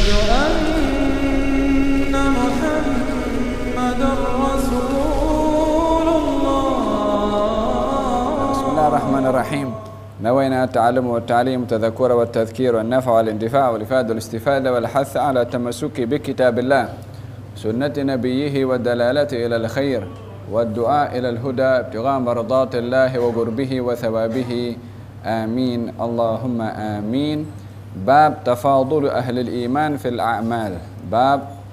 أن محمدا رسول الله. بسم الله الرحمن الرحيم. نوينا التعلم والتعليم والتذكر والتذكير والنفع والاندفاع والإفادة والاستفادة والحث على التمسك بكتاب الله سنة نبيه والدلالة إلى الخير والدعاء إلى الهدى ابتغاء مرضات الله وقربه وثوابه آمين اللهم آمين. Bab tafadul ahli iman fil a'mal. Bab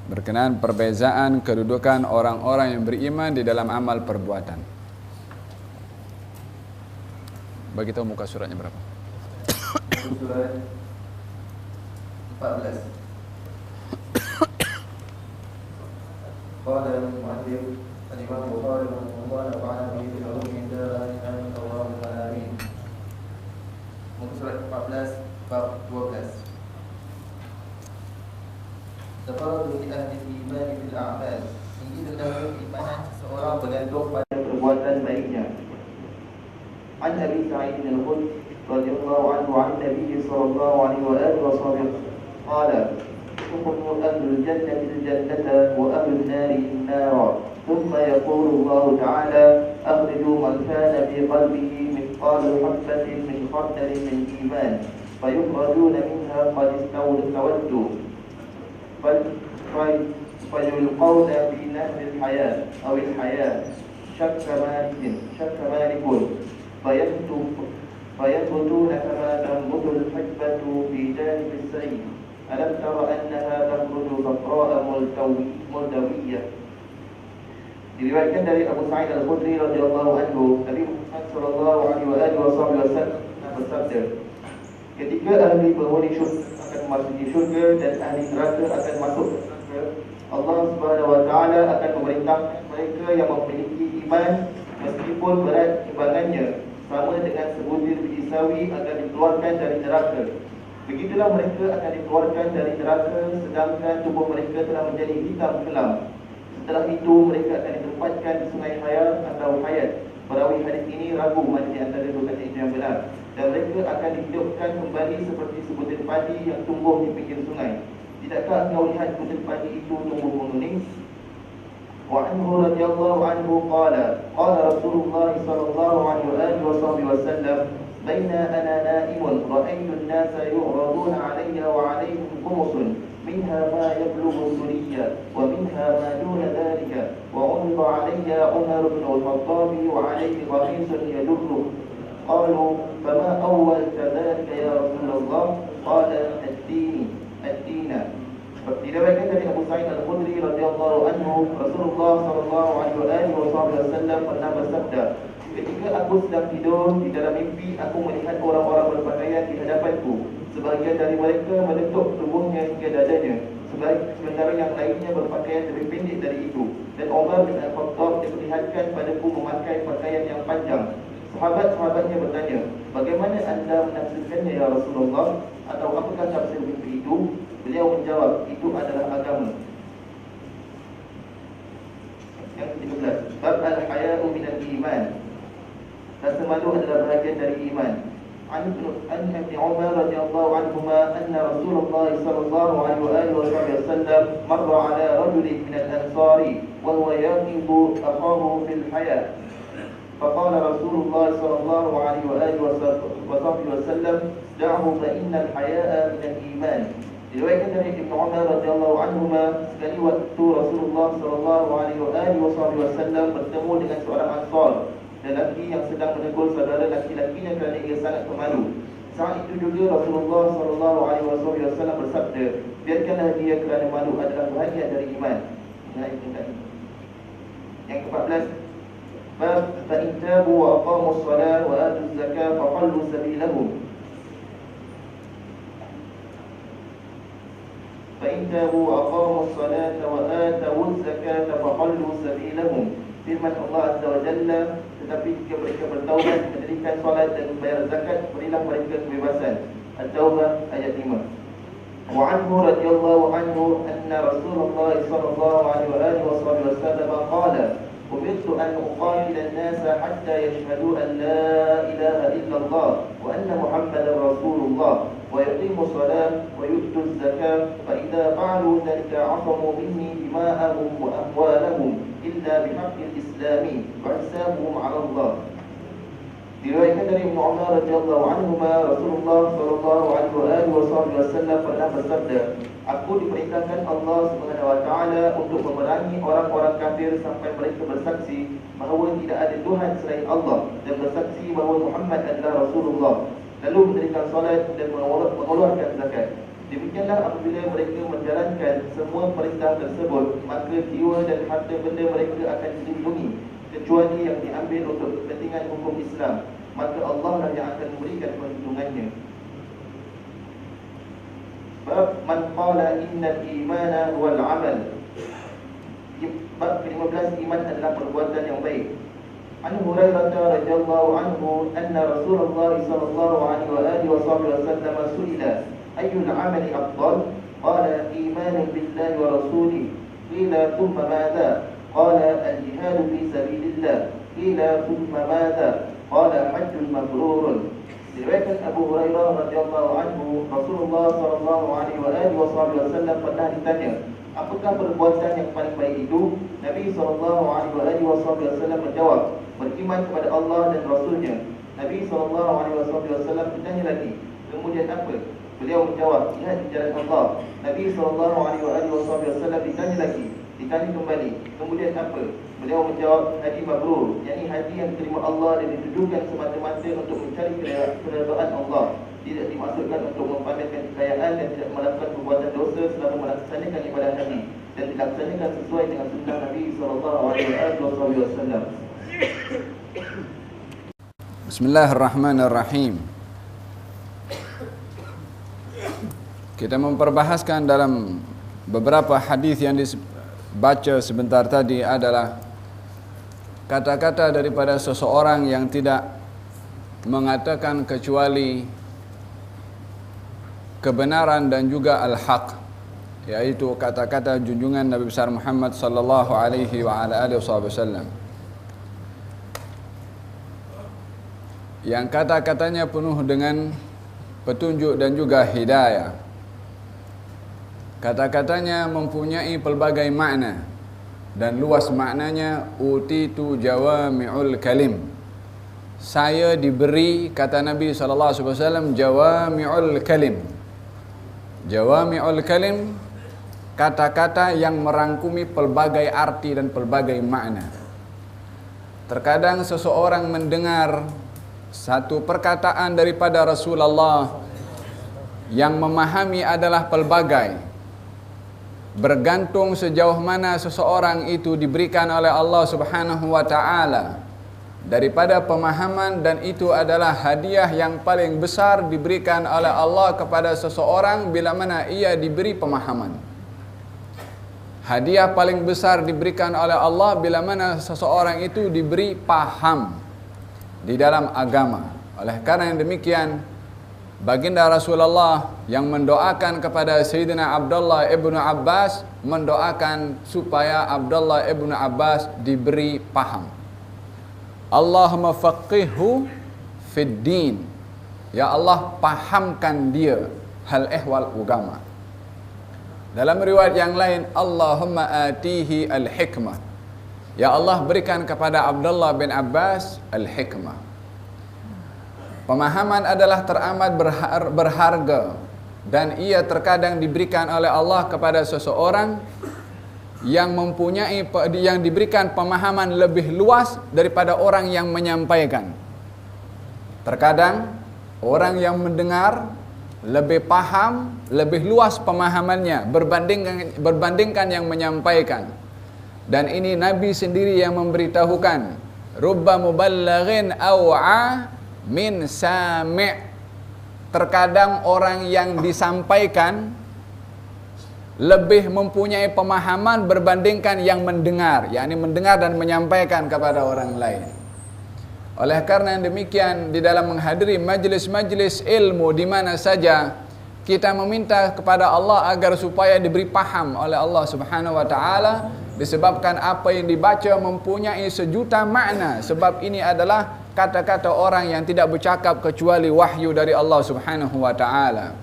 berkenaan perbezaan kedudukan orang-orang yang beriman di dalam amal perbuatan. Bagi tahu muka suratnya berapa? Surat 14. Qala al-mu'allif al-Imam Bukhari rahimahullah ta'ala bi ulumi darin Allahumma amin. Muka surat 14 bab 12. Tafadul ahli iman fil a'mal. Ini tentang keimanan seseorang bergantung pada perbuatan baiknya. An Abi Sa'id al-Khudri radhiyallahu anhu 'an Nabi sallallahu alaihi wa alihi wasallam qala يدخل أهل الجنة الجنة وأهل النار النار ثم يقول الله تعالى أخرجوا من كان في قلبه مثقال حبة من خردل من إيمان فيخرجون منها قد استودوا فيلقون في نهر الحياة أو الحياة شك مالك فينبتون كما تنبت الحبة في جانب السيل ألم تر أنها تخرج صفراء ملتوية. Diriwayatkan dari Abu Sa'id al-Khudri radhiyallahu anhu, Nabi Muhammad sallallahu alaihi wasallam bersabda, ketika ahli penghuni syurga akan memasuki syurga dan ahli neraka akan masuk ke neraka, Allah Subhanahu wa taala akan memerintahkan mereka yang memiliki iman meskipun berat timbangannya sama dengan sebutir biji sawi akan dikeluarkan dari neraka. Begitulah mereka akan dikeluarkan dari neraka sedangkan tubuh mereka telah menjadi hitam kelam. Setelah itu mereka akan ditempatkan di sungai hayat atau hayat. Perawi hadis ini ragu mana di antara dua kata itu yang benar. Dan mereka akan dihidupkan kembali seperti sebutir padi yang tumbuh di pinggir sungai. Tidakkah engkau lihat sebutir padi itu tumbuh menguning? Wa anhu radhiyallahu anhu qala Rasulullah sallallahu alaihi wasallam بين أنا نائم رأيت الناس يعرضون علي وعليهم قمص منها ما يبلغ السرية ومنها ما دون ذلك وعرض علي عمر بن الخطاب وعليه قميص يدره قالوا فما أولت ذلك يا رسول الله قال الدين. Diriwayatkan dari Abu Sa'id al-Khudri radhiyallahu anhu, Rasulullah sallallahu alaihi wasallam pernah bersabda, ketika aku sedang tidur di dalam mimpi, aku melihat orang-orang berpakaian di hadapanku. Sebahagian dari mereka menutup tubuhnya hingga dadanya, sementara yang lainnya berpakaian lebih pendek dari itu. Dan Umar bin Al-Khattab diperlihatkan padaku memakai pakaian yang panjang. Sahabat-sahabatnya bertanya, bagaimana anda menafsirkannya ya Rasulullah? Atau apakah tafsir mimpi itu? Beliau menjawab, itu adalah agama. Yang ke-13, bab al-haya'u minal iman. Rasa malu adalah bahagian dari iman. An Ibn Umar radhiyallahu anhuma anna Rasulullah sallallahu alaihi wasallam marra ala rajulin min al-ansari wa huwa yaqibu akhahu fil haya'. فقال رسول الله صلى الله عليه وآله وسلم دعه فإن الحياء من الإيمان. Diriwayatkan dari Ibnu Umar radhiyallahu anhuma, sekali waktu Rasulullah sallallahu alaihi wasallam bertemu dengan seorang Ansar, lelaki yang sedang menegur saudara laki-lakinya kerana ia sangat pemalu. Saat itu juga Rasulullah sallallahu alaihi wasallam bersabda, biarkanlah dia kerana malu adalah bahagian dari iman. Yang ke-14, bab fa in tabu wa aqamu as-salah wa atu az-zakah fa qallu sabilahum. فإن تابوا وأقاموا الصلاة وآتوا الزكاة فخلوا سبيلهم. Firman Allah Azza wa Jalla, tetapi jika mereka bertaubat, mendirikan salat dan membayar zakat, berilah mereka kebebasan. At-Taubah ayat 5. Wa anhu radhiyallahu anhu anna Rasulullah sallallahu alaihi wasallam qala umirtu an uqatila an-nasa hatta yashhadu an la ilaha illallah wa anna Muhammadar Rasulullah ويقيموا الصلاة ويؤتوا الزكاة فإذا فعلوا ذلك عصموا مني دماءهم وأموالهم إلا بحق الإسلام وحسابهم على الله. Diriwayatkan dari Ibnu Umar radhiyallahu anhuma, Rasulullah sallallahu alaihi wasallam pernah bersabda, aku diperintahkan Allah Subhanahu wa taala untuk memerangi orang-orang kafir sampai mereka bersaksi bahawa tidak ada Tuhan selain Allah dan bersaksi bahawa Muhammad adalah Rasulullah, lalu mendirikan salat dan mengeluarkan zakat. Demikianlah apabila mereka menjalankan semua perintah tersebut, maka jiwa dan harta benda mereka akan dilindungi kecuali yang diambil untuk kepentingan hukum Islam, maka Allah lah yang akan memberikan perlindungannya. Bab man qala innal imana wal amal. Bab 15, iman adalah perbuatan yang baik. An Hurairah radhiyallahu anhu anna Rasulullah sallallahu alaihi wasallam su'ila ayyul amali afdal, qala imanun billahi wa rasulihi, qila thumma madha, qala al-jihadu fi sabilillah, qila thumma madha, qala hajjun mabrurun. Diriwayatkan Abu Hurairah radhiyallahu anhu, Rasulullah sallallahu alaihi wasallam pernah ditanya, apakah perbuatan yang paling baik itu? Nabi sallallahu alaihi wasallam menjawab, beriman kepada Allah dan Rasulnya. Nabi sallallahu alaihi wasallam bertanya lagi, kemudian apa? Beliau menjawab, jihad di jalan Allah. Nabi sallallahu alaihi wasallam ditanya lagi, ditanya kembali, kemudian apa? Beliau menjawab, haji mabrur, yakni haji yang diterima Allah dan ditujukan semata-mata untuk mencari keridaan Allah, tidak dimaksudkan untuk mempamerkan kekayaan dan tidak melakukan perbuatan dosa selama melaksanakan ibadah haji dan dilaksanakan sesuai dengan sunnah Nabi sallallahu alaihi wasallam. Bismillahirrahmanirrahim. Kita memperbahaskan dalam beberapa hadis yang dibaca sebentar tadi adalah kata-kata daripada seseorang yang tidak mengatakan kecuali kebenaran dan juga al-haq, yaitu kata-kata junjungan Nabi besar Muhammad sallallahu alaihi wasallam, yang kata-katanya penuh dengan petunjuk dan juga hidayah. Kata-katanya mempunyai pelbagai makna dan luas maknanya. Utitu jawami'ul kalim, saya diberi, kata Nabi SAW, jawami'ul kalim. Jawami'ul kalim, kata-kata yang merangkumi pelbagai arti dan pelbagai makna. Terkadang seseorang mendengar satu perkataan daripada Rasulullah yang memahami adalah pelbagai, bergantung sejauh mana seseorang itu diberikan oleh Allah Subhanahu wa taala daripada pemahaman, dan itu adalah hadiah yang paling besar diberikan oleh Allah kepada seseorang bila mana ia diberi pemahaman. Hadiah paling besar diberikan oleh Allah bila mana seseorang itu diberi paham di dalam agama. Oleh karena yang demikian, baginda Rasulullah yang mendoakan kepada Sayyidina Abdullah ibnu Abbas, mendoakan supaya Abdullah ibnu Abbas diberi paham. Allahumma faqihhu fid din, ya Allah pahamkan dia hal ehwal agama. Dalam riwayat yang lain, Allahumma atihi al-hikmah, ya Allah berikan kepada Abdullah bin Abbas al-hikmah. Pemahaman adalah teramat berharga dan ia terkadang diberikan oleh Allah kepada seseorang yang diberikan pemahaman lebih luas daripada orang yang menyampaikan. Terkadang orang yang mendengar lebih paham, lebih luas pemahamannya berbandingkan yang menyampaikan. Dan ini Nabi sendiri yang memberitahukan, rubba muballighin aw'a min sami'. Terkadang orang yang disampaikan lebih mempunyai pemahaman berbandingkan yang mendengar, yakni mendengar dan menyampaikan kepada orang lain. Oleh karena demikian, di dalam menghadiri majlis-majlis ilmu di mana saja, kita meminta kepada Allah agar supaya diberi paham oleh Allah Subhanahu wa taala, disebabkan apa yang dibaca mempunyai sejuta makna, sebab ini adalah kata-kata orang yang tidak bercakap kecuali wahyu dari Allah Subhanahu wa taala.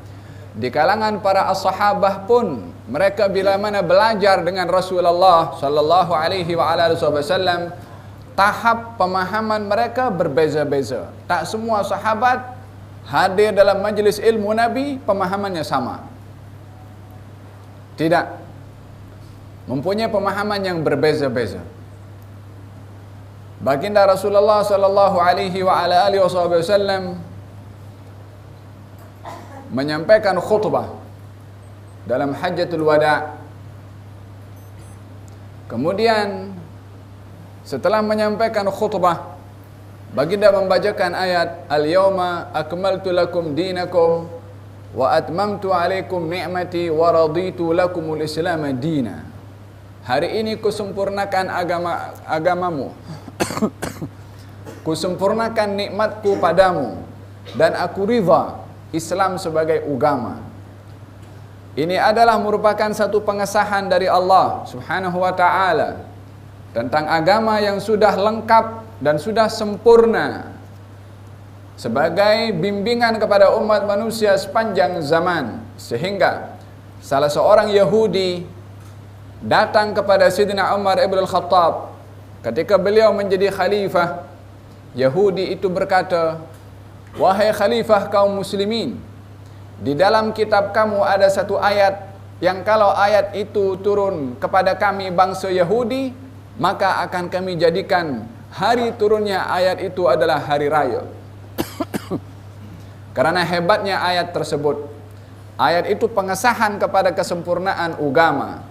di kalangan para as-sahabah pun mereka bila mana belajar dengan Rasulullah sallallahu alaihi wasallam, tahap pemahaman mereka berbeza-beza. Tak semua sahabat hadir dalam majlis ilmu Nabi pemahamannya sama. Tidak. Mempunyai pemahaman yang berbeza-beza. Baginda Rasulullah sallallahu alaihi wasallam menyampaikan khutbah dalam Hajjatul Wada. Kemudian setelah menyampaikan khutbah, baginda membacakan ayat Al-yawma akmaltu lakum dinakum wa atmamtu alaikum ni'mati wa raditu lakumul Islam dina. Hari ini kusempurnakan agamamu. Kusempurnakan nikmatku padamu dan aku ridha Islam sebagai agama. Ini adalah merupakan satu pengesahan dari Allah Subhanahu wa taala tentang agama yang sudah lengkap dan sudah sempurna sebagai bimbingan kepada umat manusia sepanjang zaman. Sehingga salah seorang Yahudi datang kepada Sayyidina Umar ibn al-Khattab ketika beliau menjadi khalifah. Yahudi itu berkata, "Wahai khalifah kaum muslimin, di dalam kitab kamu ada satu ayat yang kalau ayat itu turun kepada kami bangsa Yahudi, maka akan kami jadikan hari turunnya ayat itu adalah hari raya." Karena hebatnya ayat tersebut. Ayat itu pengesahan kepada kesempurnaan agama.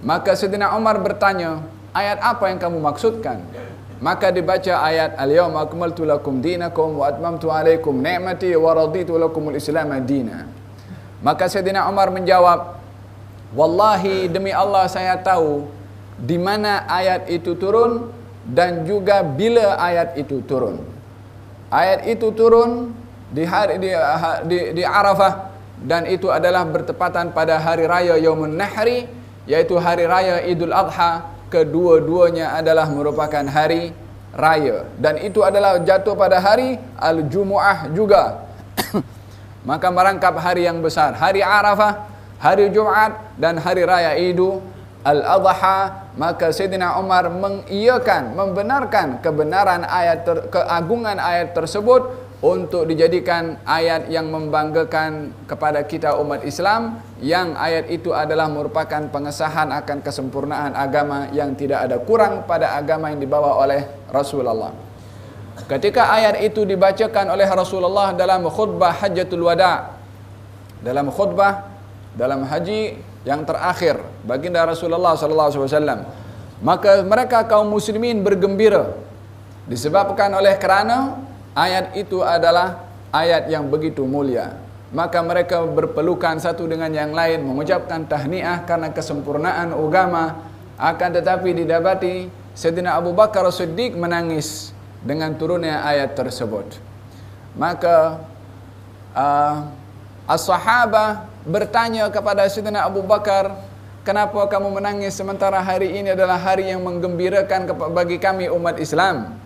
Maka Sayyidina Umar bertanya, ayat apa yang kamu maksudkan? Maka dibaca ayat Al-yawma akmaltu lakum dinakum wa atmamtu alaikum ni'mati wa raditu lakumul Islam dina. Maka Sayyidina Umar menjawab, wallahi demi Allah saya tahu di mana ayat itu turun dan juga bila ayat itu turun. Ayat itu turun di Arafah dan itu adalah bertepatan pada hari raya Yaumun Nahri, yaitu hari raya Idul Adha. Kedua-duanya adalah merupakan hari raya dan itu adalah jatuh pada hari Al-Jumu'ah juga. Maka merangkap hari yang besar, hari Arafah, hari Jumat dan hari raya Idul Al-Adha. Maka Sayyidina Umar mengiyakan, membenarkan kebenaran ayat keagungan ayat tersebut untuk dijadikan ayat yang membanggakan kepada kita umat Islam, yang ayat itu adalah merupakan pengesahan akan kesempurnaan agama yang tidak ada kurang pada agama yang dibawa oleh Rasulullah. Ketika ayat itu dibacakan oleh Rasulullah dalam khutbah Hajjatul Wada, dalam khutbah dalam haji yang terakhir baginda Rasulullah SAW, maka mereka kaum muslimin bergembira disebabkan oleh kerana ayat itu adalah ayat yang begitu mulia. Maka mereka berpelukan satu dengan yang lain mengucapkan tahniah karena kesempurnaan agama. Akan tetapi didapati Sayyidina Abu Bakar Siddiq menangis dengan turunnya ayat tersebut. Maka as-sahabah bertanya kepada Sayyidina Abu Bakar, kenapa kamu menangis sementara hari ini adalah hari yang menggembirakan bagi kami umat Islam?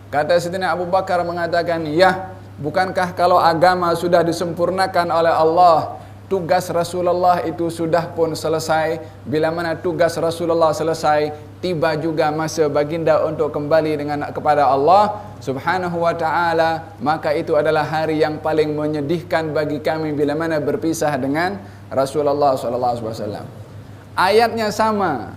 Kata Sayyidina Abu Bakar mengatakan, ya, bukankah kalau agama sudah disempurnakan oleh Allah, tugas Rasulullah itu sudah pun selesai. Bila mana tugas Rasulullah selesai, tiba juga masa baginda untuk kembali kepada Allah Subhanahu wa ta'ala. Maka itu adalah hari yang paling menyedihkan bagi kami bila mana berpisah dengan Rasulullah SAW. Ayatnya sama,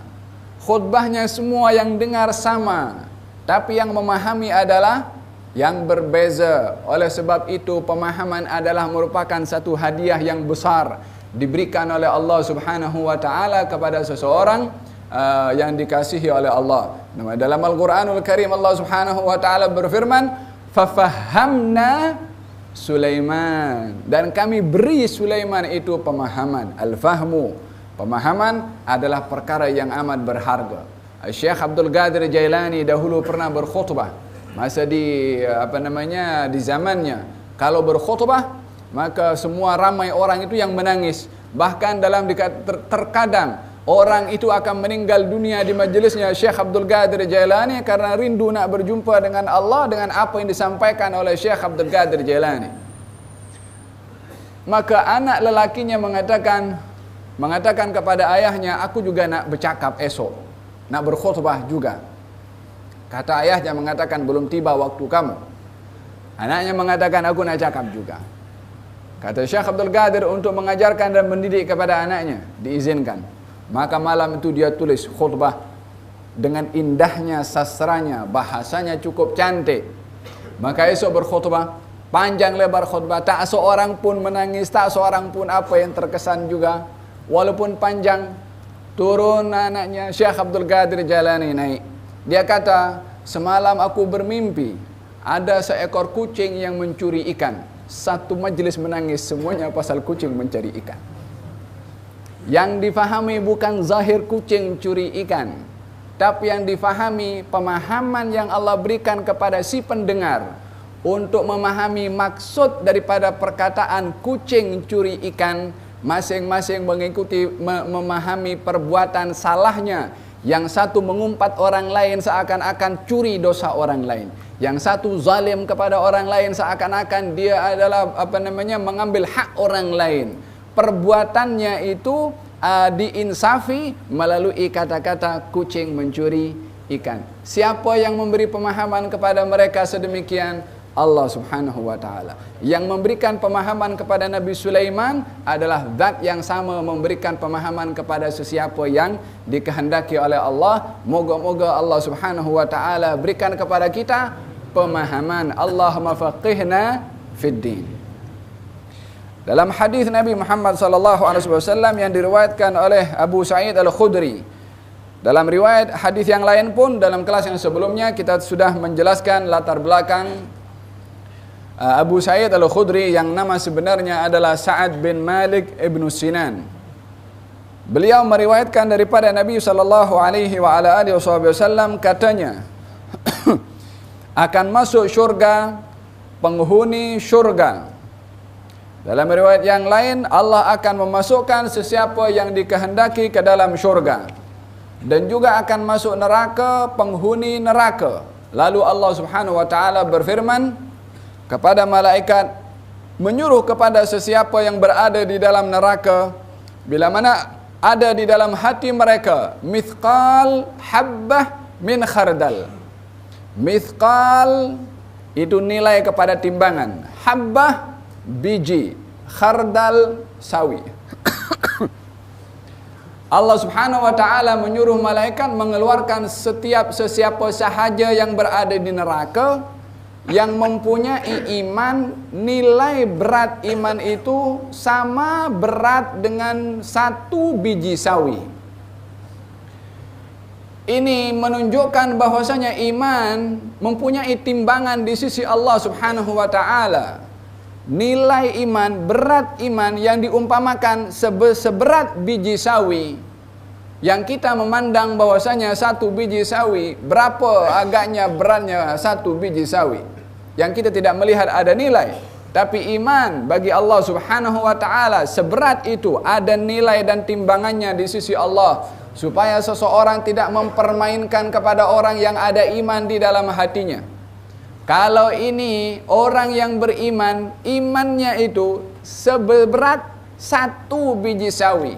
khutbahnya semua yang dengar sama, tapi yang memahami adalah yang berbeza. Oleh sebab itu pemahaman adalah merupakan satu hadiah yang besar diberikan oleh Allah Subhanahu wa taala kepada seseorang yang dikasihi oleh Allah. Dalam Al-Qur'anul Karim Allah Subhanahu wa taala berfirman, "Fafahamna Sulaiman." Dan kami beri Sulaiman itu pemahaman. Al-fahmu, pemahaman adalah perkara yang amat berharga. Syekh Abdul Qadir Jailani dahulu pernah berkhutbah masa di di zamannya. Kalau berkhutbah maka semua ramai orang itu yang menangis. Bahkan dalam terkadang orang itu akan meninggal dunia di majelisnya Syekh Abdul Qadir Jailani karena rindu nak berjumpa dengan Allah dengan apa yang disampaikan oleh Syekh Abdul Qadir Jailani. maka anak lelakinya mengatakan kepada ayahnya, aku juga nak bercakap esok, nak berkhutbah juga. Kata ayahnya mengatakan, belum tiba waktu kamu. Anaknya mengatakan, aku nak cakap juga. Kata Syekh Abdul Qadir, untuk mengajarkan dan mendidik kepada anaknya, diizinkan. Maka malam itu dia tulis khutbah dengan indahnya sastranya, bahasanya cukup cantik. Maka esok berkhutbah, panjang lebar khutbah, tak seorang pun menangis, tak seorang pun apa yang terkesan juga. Walaupun panjang, turun anaknya, Syekh Abdul Qadir Jalani naik. Dia kata, semalam aku bermimpi, ada seekor kucing yang mencuri ikan. Satu majlis menangis, semuanya pasal kucing mencari ikan. Yang difahami bukan zahir kucing curi ikan, tapi yang difahami pemahaman yang Allah berikan kepada si pendengar untuk memahami maksud daripada perkataan kucing curi ikan. Masing-masing mengikuti memahami perbuatan salahnya. Yang satu mengumpat orang lain seakan-akan curi dosa orang lain. Yang satu zalim kepada orang lain seakan-akan dia adalah mengambil hak orang lain. Perbuatannya itu diinsafi melalui kata-kata kucing mencuri ikan. Siapa yang memberi pemahaman kepada mereka sedemikian? Allah Subhanahu wa ta'ala. Yang memberikan pemahaman kepada Nabi Sulaiman adalah zat yang sama memberikan pemahaman kepada sesiapa yang dikehendaki oleh Allah. Moga-moga Allah Subhanahu wa ta'ala berikan kepada kita pemahaman. Allahumma faqihna fid din. Dalam hadis Nabi Muhammad sallallahu alaihi wasallam yang diriwayatkan oleh Abu Sa'id Al-Khudri, dalam riwayat hadis yang lain pun dalam kelas yang sebelumnya kita sudah menjelaskan latar belakang Abu Sa'id Al-Khudri yang nama sebenarnya adalah Sa'ad bin Malik ibn Sinan. Beliau meriwayatkan daripada Nabi sallallahu alaihi wasallam, katanya akan masuk syurga penghuni syurga. Dalam riwayat yang lain, Allah akan memasukkan sesiapa yang dikehendaki ke dalam syurga, dan juga akan masuk neraka penghuni neraka. Lalu Allah Subhanahu wa ta'ala berfirman kepada malaikat, menyuruh kepada sesiapa yang berada di dalam neraka, bila mana ada di dalam hati mereka mithqal habbah min khardal. Mithqal itu nilai kepada timbangan, habbah biji, khardal sawi. Allah Subhanahu wa ta'ala menyuruh malaikat mengeluarkan sesiapa sahaja yang berada di neraka yang mempunyai iman, nilai berat iman itu sama berat dengan satu biji sawi. Ini menunjukkan bahwasanya iman mempunyai timbangan di sisi Allah Subhanahu wa ta'ala. Nilai iman, berat iman yang diumpamakan seberat biji sawi. Yang kita memandang bahwasanya satu biji sawi, berapa agaknya beratnya satu biji sawi, yang kita tidak melihat ada nilai. Tapi iman bagi Allah Subhanahu wa ta'ala seberat itu, ada nilai dan timbangannya di sisi Allah, supaya seseorang tidak mempermainkan kepada orang yang ada iman di dalam hatinya. Kalau ini orang yang beriman, imannya itu seberat satu biji sawi,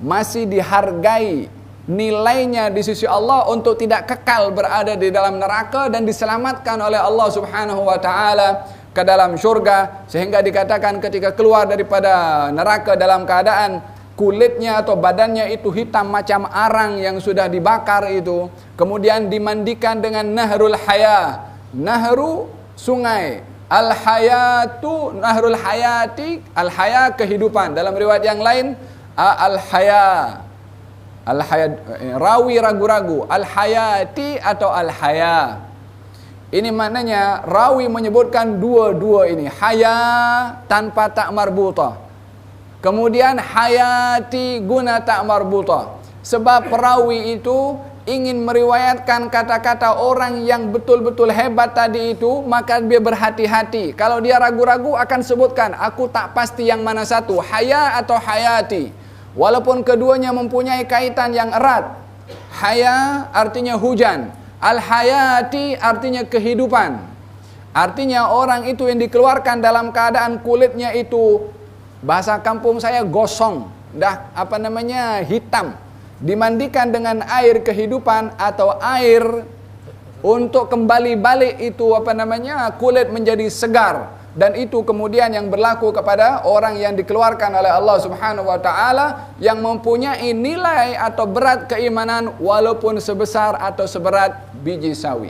masih dihargai nilainya di sisi Allah untuk tidak kekal berada di dalam neraka dan diselamatkan oleh Allah Subhanahu wa ta'ala ke dalam syurga. Sehingga dikatakan ketika keluar daripada neraka dalam keadaan kulitnya atau badannya itu hitam macam arang yang sudah dibakar itu, kemudian dimandikan dengan nahrul haya, nahru sungai, al-hayatu nahrul hayati, al-haya kehidupan. Dalam riwayat yang lain al-haya, rawi ragu-ragu, al-hayati atau al-haya. Ini maknanya rawi menyebutkan dua-dua ini, haya tanpa tak marbutah, kemudian hayati guna tak marbutah. Sebab perawi itu ingin meriwayatkan kata-kata orang yang betul-betul hebat tadi itu, maka dia berhati-hati. Kalau dia ragu-ragu akan sebutkan, aku tak pasti yang mana satu, haya atau hayati. Walaupun keduanya mempunyai kaitan yang erat. Haya artinya hujan, al-hayati artinya kehidupan. Artinya orang itu yang dikeluarkan dalam keadaan kulitnya itu bahasa kampung saya gosong, dah hitam. Dimandikan dengan air kehidupan atau air untuk kembali balik itu kulit menjadi segar. Dan itu kemudian yang berlaku kepada orang yang dikeluarkan oleh Allah Subhanahu wa taala yang mempunyai nilai atau berat keimanan walaupun sebesar atau seberat biji sawi.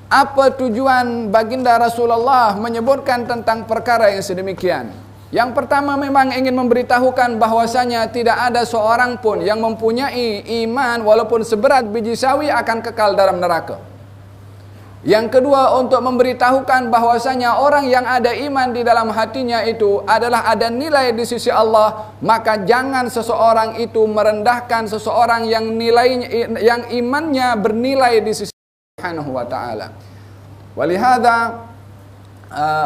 Apa tujuan baginda Rasulullah menyebutkan tentang perkara yang sedemikian? Yang pertama memang ingin memberitahukan bahwasanya tidak ada seorang pun yang mempunyai iman walaupun seberat biji sawi akan kekal dalam neraka. Yang kedua, untuk memberitahukan bahwasanya orang yang ada iman di dalam hatinya itu adalah ada nilai di sisi Allah, maka jangan seseorang itu merendahkan seseorang yang imannya bernilai di sisi Allah Subhanahu wa taala. Walihada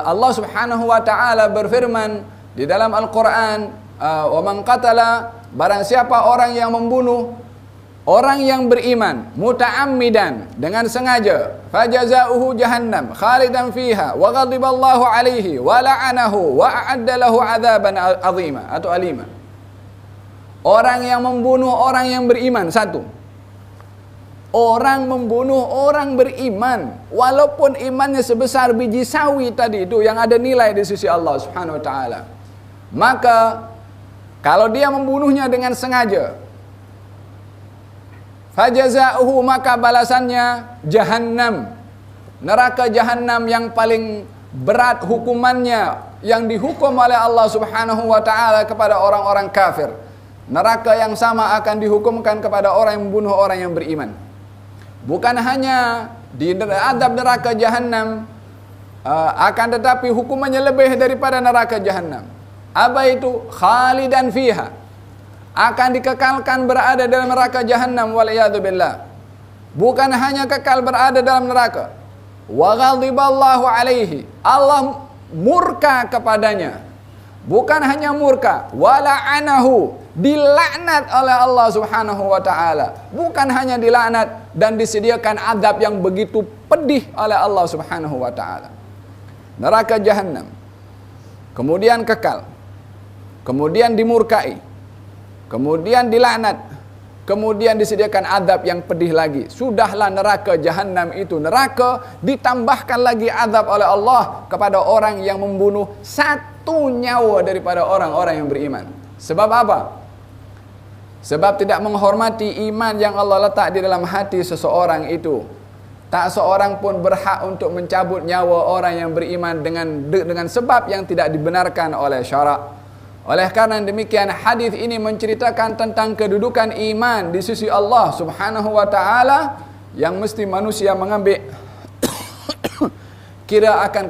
Allah Subhanahu wa taala berfirman di dalam Al-Qur'an, "Wa man qatala", barang siapa orang yang membunuh orang yang beriman muta'ammidan, dengan sengaja, fajazauhu jahannam khalidan fiha wa ghadiballahu alaihi wa la'anahu wa a'adda lahu 'adzaban 'azima atau alima. Orang yang membunuh orang yang beriman, satu. Orang membunuh orang beriman walaupun imannya sebesar biji sawi tadi itu yang ada nilai di sisi Allah Subhanahu wa taala. Maka kalau dia membunuhnya dengan sengaja, fajazauhu, maka balasannya jahannam, neraka jahannam yang paling berat hukumannya yang dihukum oleh Allah Subhanahu wa taala kepada orang-orang kafir. Neraka yang sama akan dihukumkan kepada orang yang membunuh orang yang beriman. Bukan hanya di adab neraka jahannam, akan tetapi hukumannya lebih daripada neraka jahannam. Apa itu? Khalidan fiha, akan dikekalkan berada dalam neraka jahannam, waliyadzubillah. Bukan hanya kekal berada dalam neraka, wa ghadiballahu alaihi, Allah murka kepadanya. Bukan hanya murka, wa la'anahu, dilaknat oleh Allah Subhanahu wa taala. Bukan hanya dilaknat, dan disediakan azab yang begitu pedih oleh Allah Subhanahu wa taala. Neraka jahannam, kemudian kekal, kemudian dimurkai, kemudian dilaknat, kemudian disediakan azab yang pedih lagi. Sudahlah neraka jahannam itu neraka, ditambahkan lagi azab oleh Allah kepada orang yang membunuh satu nyawa daripada orang-orang yang beriman. Sebab apa? Sebab tidak menghormati iman yang Allah letak di dalam hati seseorang itu. Tak seorang pun berhak untuk mencabut nyawa orang yang beriman dengan sebab yang tidak dibenarkan oleh syarak. Oleh karena demikian, hadis ini menceritakan tentang kedudukan iman di sisi Allah Subhanahu wa taala yang mesti manusia mengambil kira akan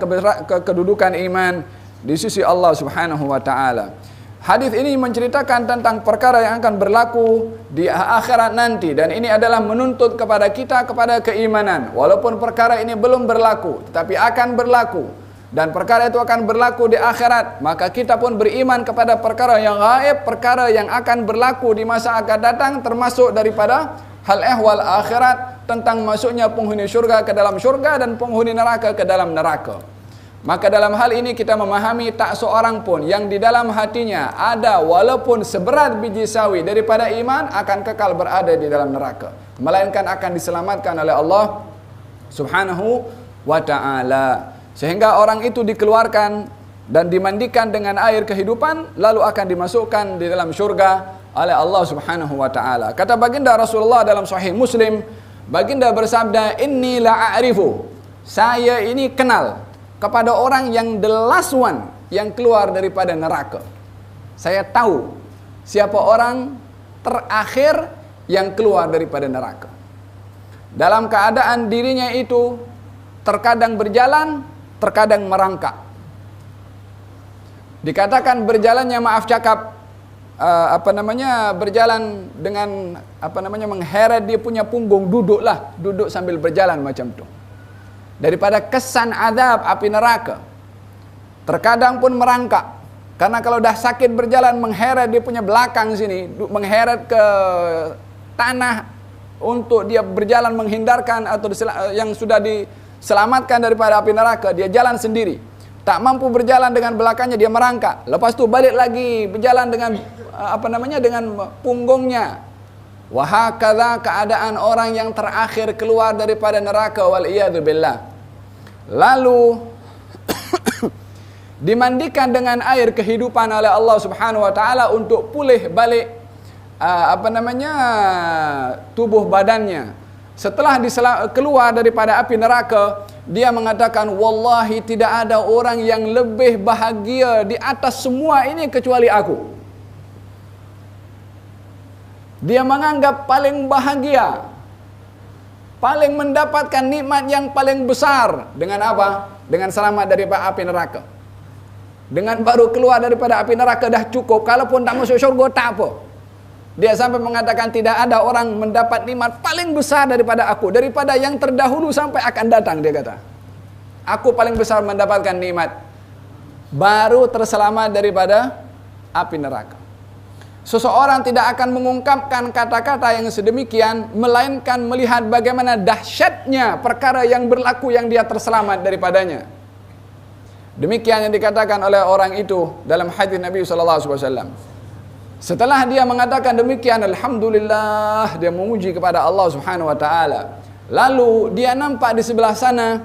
kedudukan iman di sisi Allah Subhanahu wa taala. Hadis ini menceritakan tentang perkara yang akan berlaku di akhirat nanti, dan ini adalah menuntut kepada kita kepada keimanan. Walaupun perkara ini belum berlaku, tetapi akan berlaku. Dan perkara itu akan berlaku di akhirat, maka kita pun beriman kepada perkara yang gaib, perkara yang akan berlaku di masa akan datang, termasuk daripada hal ehwal akhirat tentang masuknya penghuni syurga ke dalam syurga dan penghuni neraka ke dalam neraka. Maka dalam hal ini kita memahami tak seorang pun yang di dalam hatinya ada walaupun seberat biji sawi daripada iman akan kekal berada di dalam neraka, melainkan akan diselamatkan oleh Allah Subhanahu wa ta'ala. Sehingga orang itu dikeluarkan dan dimandikan dengan air kehidupan, lalu akan dimasukkan di dalam syurga oleh Allah Subhanahu wa ta'ala. Kata baginda Rasulullah dalam Sahih Muslim, baginda bersabda, "Inni la'arifu", saya ini kenal kepada orang yang the last one yang keluar daripada neraka. Saya tahu siapa orang terakhir yang keluar daripada neraka. Dalam keadaan dirinya itu terkadang berjalan, terkadang merangkak. Dikatakan berjalannya, maaf cakap, berjalan dengan mengheret dia punya punggung, duduk sambil berjalan macam tu. Daripada kesan azab api neraka. Terkadang pun merangkak, karena kalau dah sakit berjalan, mengheret dia punya belakang sini, mengheret ke tanah untuk dia berjalan menghindarkan atau yang sudah diselamatkan daripada api neraka, dia jalan sendiri. Tak mampu berjalan dengan belakangnya, dia merangkak. Lepas tu balik lagi berjalan dengan dengan punggungnya. Wa hakadha, keadaan orang yang terakhir keluar daripada neraka, wal iyadu billah. Lalu dimandikan dengan air kehidupan oleh Allah Subhanahu wa taala untuk pulih balik tubuh badannya. Setelah keluar daripada api neraka, dia mengatakan, wallahi tidak ada orang yang lebih bahagia di atas semua ini kecuali aku. Dia menganggap paling bahagia, paling mendapatkan nikmat yang paling besar dengan apa? Dengan selamat daripada api neraka. Dengan baru keluar daripada api neraka dah cukup. Kalaupun tak masuk syurga tak apa. Dia sampai mengatakan tidak ada orang mendapat nikmat paling besar daripada aku, daripada yang terdahulu sampai akan datang, dia kata. Aku paling besar mendapatkan nikmat, baru terselamat daripada api neraka. Seseorang tidak akan mengungkapkan kata-kata yang sedemikian, melainkan melihat bagaimana dahsyatnya perkara yang berlaku yang dia terselamat daripadanya. Demikian yang dikatakan oleh orang itu dalam hadis Nabi SAW. Setelah dia mengatakan demikian, alhamdulillah, dia memuji kepada Allah Subhanahu wa taala. Lalu dia nampak di sebelah sana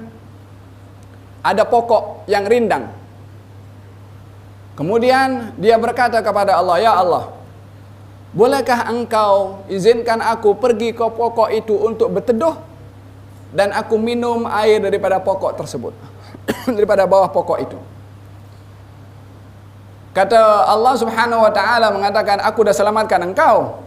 ada pokok yang rindang. Kemudian dia berkata kepada Allah, ya Allah, bolehkah engkau izinkan aku pergi ke pokok itu untuk berteduh dan aku minum air daripada pokok tersebut, daripada bawah pokok itu. Kata Allah Subhanahu wa taala mengatakan, aku dah selamatkan engkau.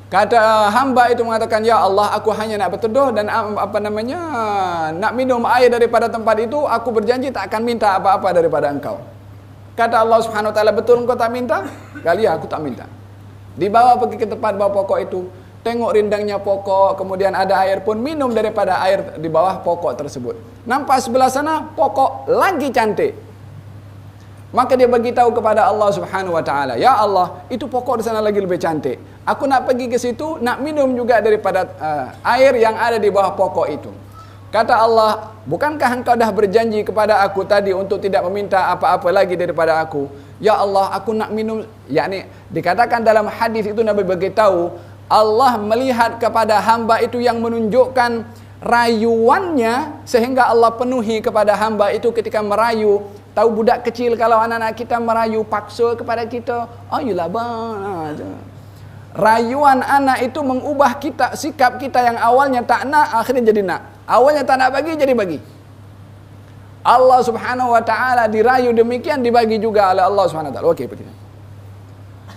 Kata hamba itu mengatakan, ya Allah, aku hanya nak berteduh dan nak minum air daripada tempat itu, aku berjanji tak akan minta apa-apa daripada engkau. Kata Allah Subhanahu wa taala, betul engkau tak minta? Kali aku tak minta. Dibawa pergi ke tempat bawah pokok itu, tengok rindangnya pokok, kemudian ada air pun, minum daripada air di bawah pokok tersebut. Nampak sebelah sana pokok lagi cantik. Maka dia beritahu kepada Allah Subhanahu wa taala, ya Allah, itu pokok di sana lagi lebih cantik. Aku nak pergi ke situ, nak minum juga daripada air yang ada di bawah pokok itu. Kata Allah, bukankah engkau dah berjanji kepada aku tadi untuk tidak meminta apa-apa lagi daripada aku? Ya Allah, aku nak minum. Yakni dikatakan dalam hadis itu Nabi beritahu, Allah melihat kepada hamba itu yang menunjukkan rayuannya, sehingga Allah penuhi kepada hamba itu ketika merayu. Tahu budak kecil kalau anak-anak kita merayu paksa kepada kita, ayolah bang. Rayuan anak itu mengubah kita, sikap kita yang awalnya tak nak, akhirnya jadi nak. Awalnya tak nak bagi, jadi bagi. Allah Subhanahu wa taala dirayu demikian, dibagi juga oleh Allah Subhanahu wa taala. Okey, pergi.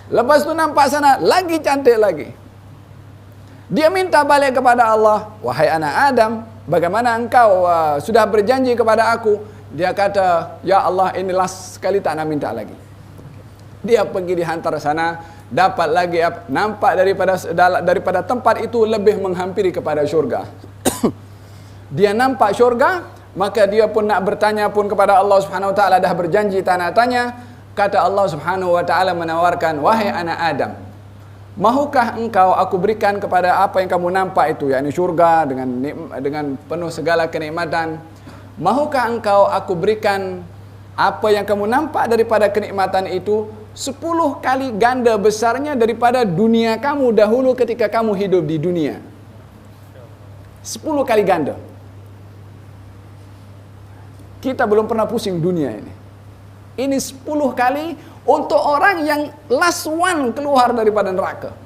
Lepas tu nampak sana lagi cantik lagi. Dia minta balik kepada Allah, wahai anak Adam, bagaimana engkau sudah berjanji kepada aku? Dia kata, ya Allah, ini last sekali, tak nak minta lagi. Dia pergi dihantar sana, dapat lagi nampak daripada tempat itu lebih menghampiri kepada syurga. Dia nampak syurga, maka dia pun nak bertanya pun kepada Allah Subhanahu wa taala, dah berjanji tak nak tanya. Kata Allah Subhanahu wa taala menawarkan, wahai anak Adam, mahukah engkau aku berikan kepada apa yang kamu nampak itu, yakni syurga dengan penuh segala kenikmatan? Mahukah engkau aku berikan apa yang kamu nampak daripada kenikmatan itu 10 kali ganda besarnya daripada dunia kamu dahulu ketika kamu hidup di dunia? 10 kali ganda. Kita belum pernah pusing dunia ini. Ini 10 kali untuk orang yang last one keluar daripada neraka.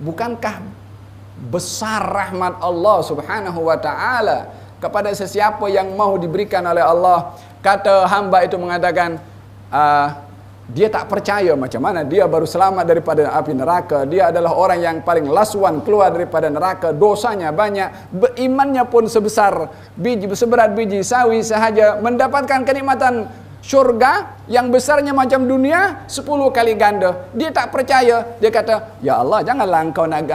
Bukankah besar rahmat Allah Subhanahu wa taala kepada sesiapa yang mau diberikan oleh Allah? Kata hamba itu mengatakan, dia tak percaya macam mana dia baru selamat daripada api neraka. Dia adalah orang yang paling last one keluar daripada neraka. Dosanya banyak, berimannya pun seberat biji sawi sahaja. Mendapatkan kenikmatan syurga yang besarnya macam dunia 10 kali ganda. Dia tak percaya. Dia kata, ya Allah, janganlah engkau nak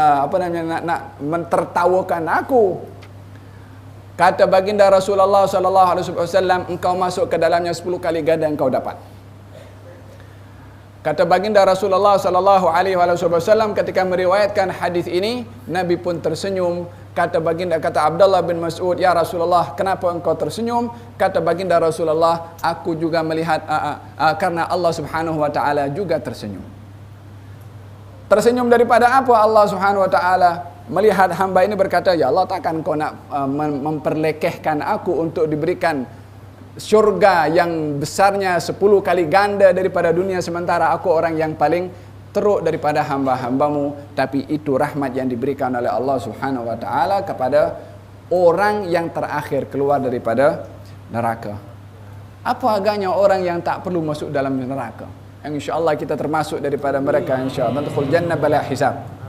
mentertawakan aku. Kata baginda Rasulullah sallallahu alaihi wasallam, engkau masuk ke dalamnya 10 kali ganda engkau dapat. Kata baginda Rasulullah sallallahu alaihi wasallam ketika meriwayatkan hadis ini, Nabi pun tersenyum Kata Abdullah bin Mas'ud, "Ya Rasulullah, kenapa engkau tersenyum?" Kata baginda Rasulullah, "Aku juga melihat karena Allah Subhanahu wa taala juga tersenyum." Tersenyum daripada apa Allah Subhanahu wa taala? Melihat hamba ini berkata, "Ya Allah, takkan kau nak memperlekehkan aku untuk diberikan syurga yang besarnya 10 kali ganda daripada dunia, sementara aku orang yang paling teruk daripada hamba-hambamu." Tapi itu rahmat yang diberikan oleh Allah Subhanahu wa taala kepada orang yang terakhir keluar daripada neraka. Apa agaknya orang yang tak perlu masuk dalam neraka? Yang insya-Allah kita termasuk daripada mereka, insya-Allah tadkhul jannah bala hisab.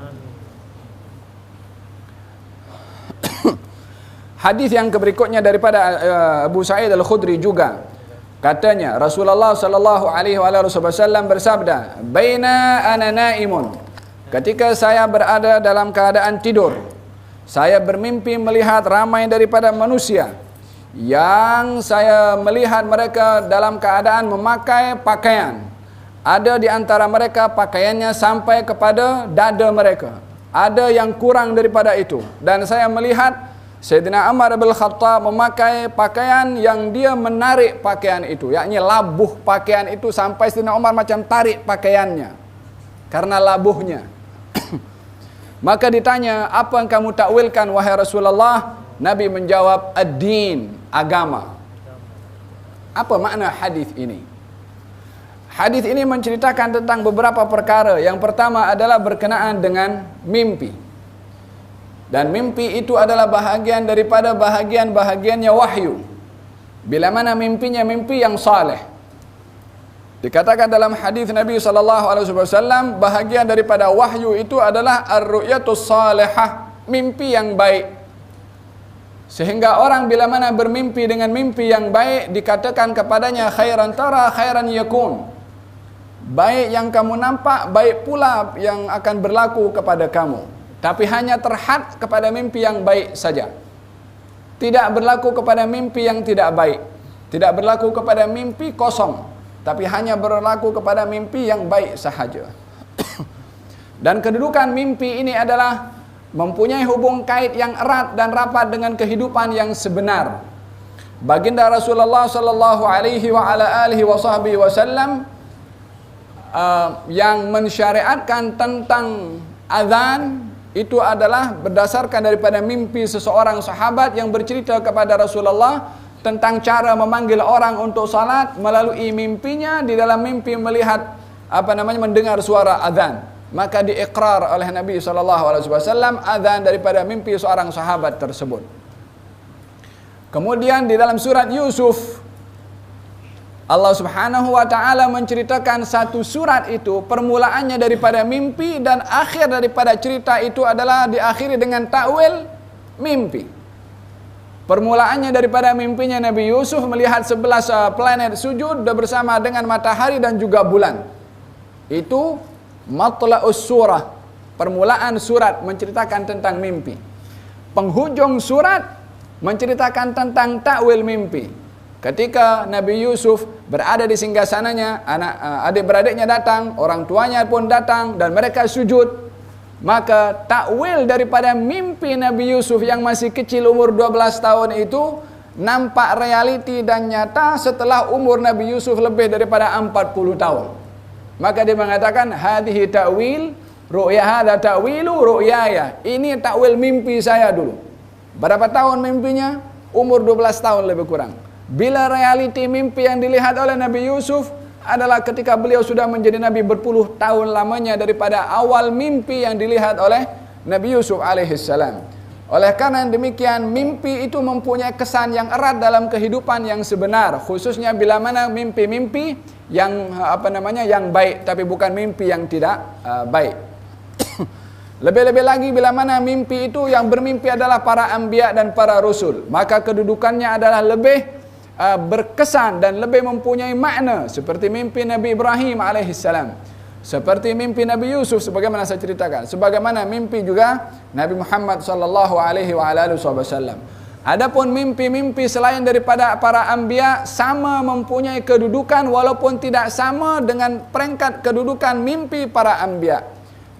Hadis yang berikutnya daripada Abu Sa'id Al-Khudri juga. Katanya Rasulullah sallallahu alaihi wasallam bersabda, "Baina ana naimun." Ketika saya berada dalam keadaan tidur, saya bermimpi melihat ramai daripada manusia yang saya melihat mereka dalam keadaan memakai pakaian. Ada di antara mereka pakaiannya sampai kepada dada mereka. Ada yang kurang daripada itu. Dan saya melihat Sayyidina Umar bin Khattab memakai pakaian yang dia menarik pakaian itu, yakni labuh pakaian itu sampai Sayyidina Umar macam tarik pakaiannya karena labuhnya. Maka ditanya, "Apa yang kamu takwilkan wahai Rasulullah?" Nabi menjawab, "Ad-din," agama. Apa makna hadis ini? Hadis ini menceritakan tentang beberapa perkara. Yang pertama adalah berkenaan dengan mimpi. Dan mimpi itu adalah bahagian daripada bahagian-bahagiannya wahyu. Bila mana mimpinya mimpi yang saleh. Dikatakan dalam hadis Nabi SAW, bahagian daripada wahyu itu adalah ar-ru'yatus salihah, mimpi yang baik. Sehingga orang bila mana bermimpi dengan mimpi yang baik, dikatakan kepadanya khairan tara khairan yakun. Baik yang kamu nampak, baik pula yang akan berlaku kepada kamu. Tapi hanya terhad kepada mimpi yang baik saja. Tidak berlaku kepada mimpi yang tidak baik. Tidak berlaku kepada mimpi kosong. Tapi hanya berlaku kepada mimpi yang baik sahaja. Dan kedudukan mimpi ini adalah mempunyai hubung kait yang erat dan rapat dengan kehidupan yang sebenar. Baginda Rasulullah sallallahu alaihi wasallam yang mensyariatkan tentang azan itu adalah berdasarkan daripada mimpi seseorang sahabat yang bercerita kepada Rasulullah tentang cara memanggil orang untuk salat melalui mimpinya. Di dalam mimpi melihat mendengar suara azan, maka diikrar oleh Nabi SAW azan daripada mimpi seorang sahabat tersebut. Kemudian di dalam surat Yusuf, Allah Subhanahu wa taala menceritakan satu surat itu permulaannya daripada mimpi dan akhir daripada cerita itu adalah diakhiri dengan takwil mimpi. Permulaannya daripada mimpinya Nabi Yusuf melihat 11 planet sujud bersama dengan matahari dan juga bulan. Itu matla'us surah, permulaan surat menceritakan tentang mimpi. Penghujung surat menceritakan tentang takwil mimpi. Ketika Nabi Yusuf berada di singgasananya, adik-beradiknya datang, orang tuanya pun datang dan mereka sujud. Maka takwil daripada mimpi Nabi Yusuf yang masih kecil umur 12 tahun itu nampak realiti dan nyata setelah umur Nabi Yusuf lebih daripada 40 tahun. Maka dia mengatakan, "Hadhihi ta'wil ru'ya, hadha ta'wilu ru'yaya." Ini takwil mimpi saya dulu. Berapa tahun mimpinya? Umur 12 tahun lebih kurang. Bila realiti mimpi yang dilihat oleh Nabi Yusuf adalah ketika beliau sudah menjadi Nabi berpuluh tahun lamanya daripada awal mimpi yang dilihat oleh Nabi Yusuf alaihissalam. Oleh karena demikian, mimpi itu mempunyai kesan yang erat dalam kehidupan yang sebenar, khususnya bila mana mimpi-mimpi yang yang baik, tapi bukan mimpi yang tidak baik. Lebih-lebih lagi bila mana mimpi itu yang bermimpi adalah para anbiya dan para rasul, maka kedudukannya adalah lebih berkesan dan lebih mempunyai makna, seperti mimpi Nabi Ibrahim alaihissalam, seperti mimpi Nabi Yusuf sebagaimana saya ceritakan, sebagaimana mimpi juga Nabi Muhammad sallallahu alaihi wasallam. Adapun mimpi-mimpi selain daripada para anbiya sama mempunyai kedudukan walaupun tidak sama dengan peringkat kedudukan mimpi para anbiya.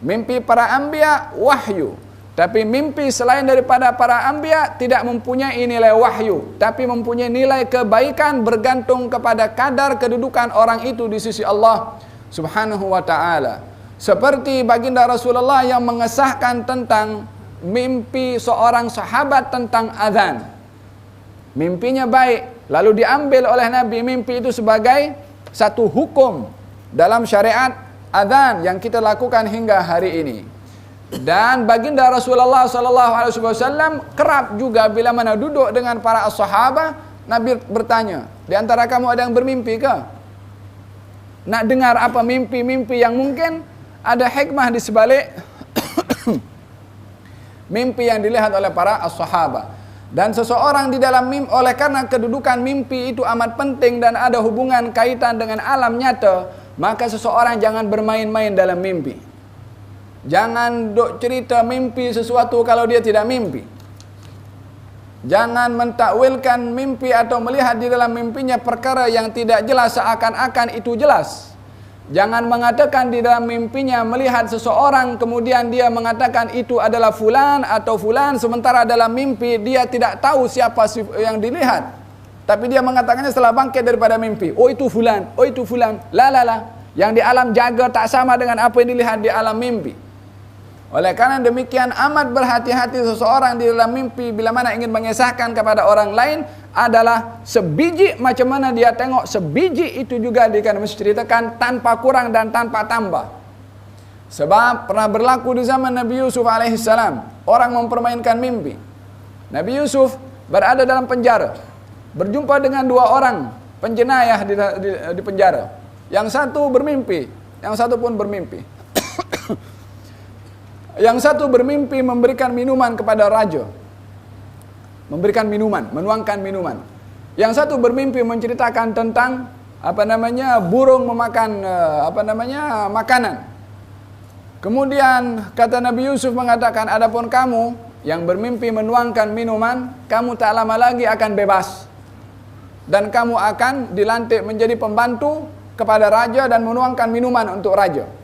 Mimpi para anbiya wahyu, Tapi mimpi selain daripada para anbiya tidak mempunyai nilai wahyu, tapi mempunyai nilai kebaikan bergantung kepada kadar kedudukan orang itu di sisi Allah Subhanahu wa taala. Seperti baginda Rasulullah yang mengesahkan tentang mimpi seorang sahabat tentang azan. Mimpinya baik, lalu diambil oleh Nabi mimpi itu sebagai satu hukum dalam syariat azan yang kita lakukan hingga hari ini. Dan baginda Rasulullah SAW kerap juga bila mana duduk dengan para sahabat, Nabi bertanya, di antara kamu ada yang bermimpi ke? Nak dengar apa mimpi-mimpi yang mungkin ada hikmah di sebalik mimpi yang dilihat oleh para sahabat. Dan seseorang di dalam mimpi, oleh karena kedudukan mimpi itu amat penting dan ada hubungan kaitan dengan alam nyata, maka seseorang jangan bermain-main dalam mimpi. Jangan duk cerita mimpi sesuatu kalau dia tidak mimpi. Jangan mentakwilkan mimpi atau melihat di dalam mimpinya perkara yang tidak jelas seakan-akan itu jelas. Jangan mengatakan di dalam mimpinya melihat seseorang kemudian dia mengatakan itu adalah fulan atau fulan, sementara dalam mimpi dia tidak tahu siapa yang dilihat. Tapi dia mengatakannya setelah bangkit daripada mimpi. Oh itu fulan, oh itu fulan. La. Yang di alam jaga tak sama dengan apa yang dilihat di alam mimpi. Oleh karena demikian amat berhati-hati seseorang di dalam mimpi bila mana ingin mengisahkan kepada orang lain adalah sebiji macam mana dia tengok, sebiji itu juga dia akan menceritakan tanpa kurang dan tanpa tambah. Sebab pernah berlaku di zaman Nabi Yusuf alaihissalam, orang mempermainkan mimpi. Nabi Yusuf berada dalam penjara, berjumpa dengan dua orang penjenayah di penjara. Yang satu bermimpi, yang satu pun bermimpi. Yang satu bermimpi memberikan minuman kepada raja. Memberikan minuman, menuangkan minuman. Yang satu bermimpi menceritakan tentang burung memakan makanan. Kemudian kata Nabi Yusuf mengatakan, adapun kamu yang bermimpi menuangkan minuman, kamu tak lama lagi akan bebas. Dan kamu akan dilantik menjadi pembantu kepada raja dan menuangkan minuman untuk raja.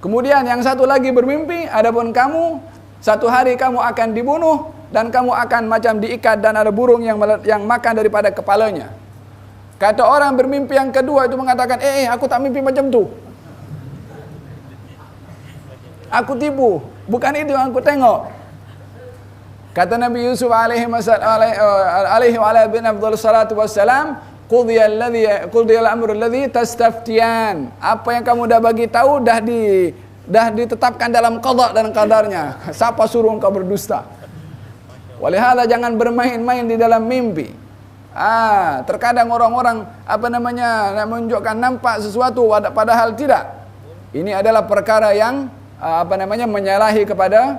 Kemudian yang satu lagi bermimpi, adapun kamu satu hari kamu akan dibunuh dan kamu akan macam diikat dan ada burung yang makan daripada kepalanya. Kata orang bermimpi yang kedua itu mengatakan, aku tak mimpi macam tu. Aku tipu, bukan itu yang aku tengok. Kata Nabi Yusuf alaihi salatu wassalam, Qudiyal amru alladhi tastaftiyan. Apa yang kamu dah bagi tahu dah ditetapkan dalam qada dan qadarnya. Siapa suruh engkau berdusta? Walihada jangan bermain-main di dalam mimpi. Terkadang orang-orang nak menunjukkan nampak sesuatu padahal tidak. Ini adalah perkara yang menyalahi kepada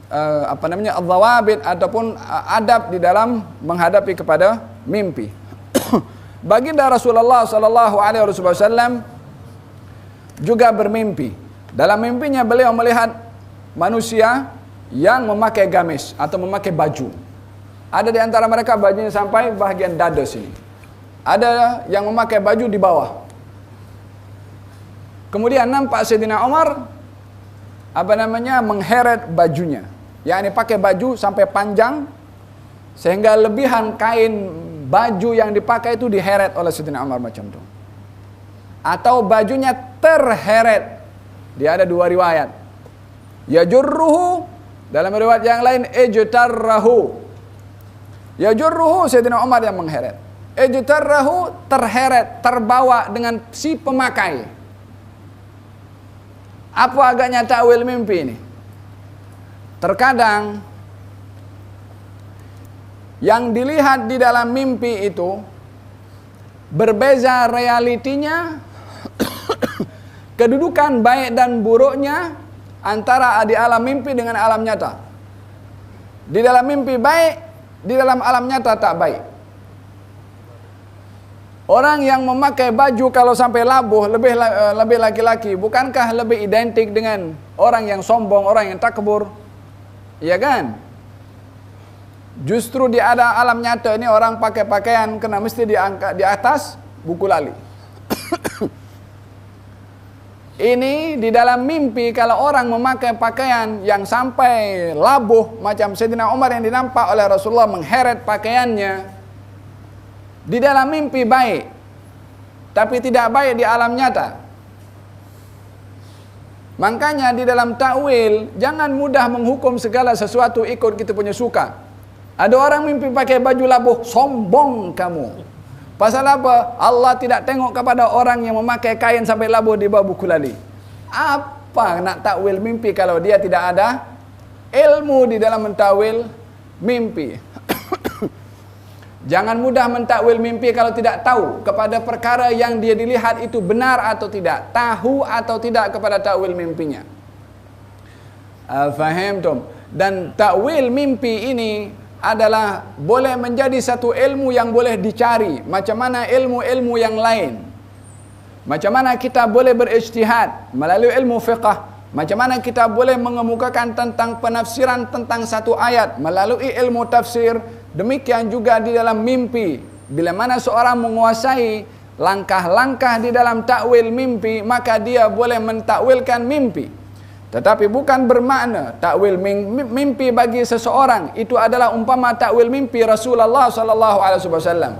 al-dhawabit ataupun adab di dalam menghadapi kepada mimpi. Baginda Rasulullah sallallahu alaihi wasallam juga bermimpi. Dalam mimpinya beliau melihat manusia yang memakai gamis atau memakai baju. Ada di antara mereka bajunya sampai bahagian dada sini. Ada yang memakai baju di bawah. Kemudian nampak Sayyidina Umar mengheret bajunya. Yakni pakai baju sampai panjang sehingga lebihan kain baju yang dipakai itu diheret oleh Sayyidina Umar macam itu. Atau bajunya terheret. Dia ada dua riwayat. Yajurruhu, dalam riwayat yang lain ijtarrahu. Yajurruhu Sayyidina Umar yang mengheret. Ijtarrahu terheret, terbawa dengan si pemakai. Apa agaknya takwil mimpi ini? Terkadang yang dilihat di dalam mimpi itu berbeza realitinya, kedudukan baik dan buruknya antara di alam mimpi dengan alam nyata. Di dalam mimpi baik, di dalam alam nyata tak baik. Orang yang memakai baju kalau sampai labuh lebih laki-laki, bukankah lebih identik dengan orang yang sombong, orang yang takbur? Iya kan? Justru di alam nyata ini orang pakai pakaian kena mesti diangkat di atas buku lali. Ini di dalam mimpi kalau orang memakai pakaian yang sampai labuh macam Sayyidina Umar yang dinampak oleh Rasulullah mengheret pakaiannya, di dalam mimpi baik, tapi tidak baik di alam nyata. Makanya di dalam takwil jangan mudah menghukum segala sesuatu ikut kita punya suka. Ada orang mimpi pakai baju labuh, sombong kamu. Pasal apa? Allah tidak tengok kepada orang yang memakai kain sampai labuh di bawah buku lali. Apa nak takwil mimpi kalau dia tidak ada ilmu di dalam mentakwil mimpi? Jangan mudah mentakwil mimpi kalau tidak tahu kepada perkara yang dia dilihat itu benar atau tidak, tahu atau tidak kepada takwil mimpinya. Faham tum? Dan takwil mimpi ini adalah boleh menjadi satu ilmu yang boleh dicari, macam mana ilmu-ilmu yang lain. Macam mana kita boleh berijtihad melalui ilmu fiqh, macam mana kita boleh mengemukakan tentang penafsiran tentang satu ayat melalui ilmu tafsir. Demikian juga di dalam mimpi. Bila mana seorang menguasai langkah-langkah di dalam takwil mimpi, maka dia boleh mentakwilkan mimpi. Tetapi bukan bermakna takwil mimpi bagi seseorang itu adalah umpama takwil mimpi Rasulullah sallallahu alaihi wasallam.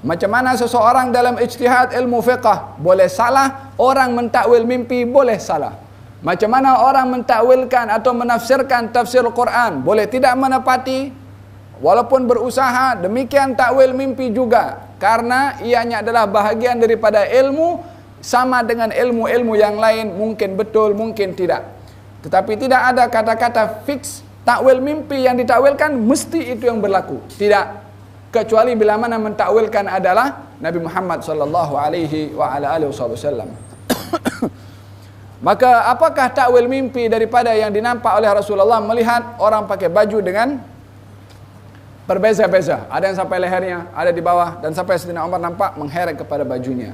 Macam mana seseorang dalam ijtihad ilmu fiqh boleh salah, orang mentakwil mimpi boleh salah. Macam mana orang mentakwilkan atau menafsirkan tafsir Al-Quran boleh tidak menepati walaupun berusaha, demikian takwil mimpi juga, karena ianya adalah bahagian daripada ilmu, sama dengan ilmu-ilmu yang lain, mungkin betul, mungkin tidak. Tetapi tidak ada kata-kata fix takwil mimpi yang ditakwilkan mesti itu yang berlaku. Tidak. Kecuali bila mana mentakwilkan adalah Nabi Muhammad sallallahu alaihi wasallam. Maka apakah takwil mimpi daripada yang dinampak oleh Rasulullah melihat orang pakai baju dengan berbeza-beza. Ada yang sampai lehernya, ada di bawah, dan sampai Sayyidina Umar nampak mengheret kepada bajunya.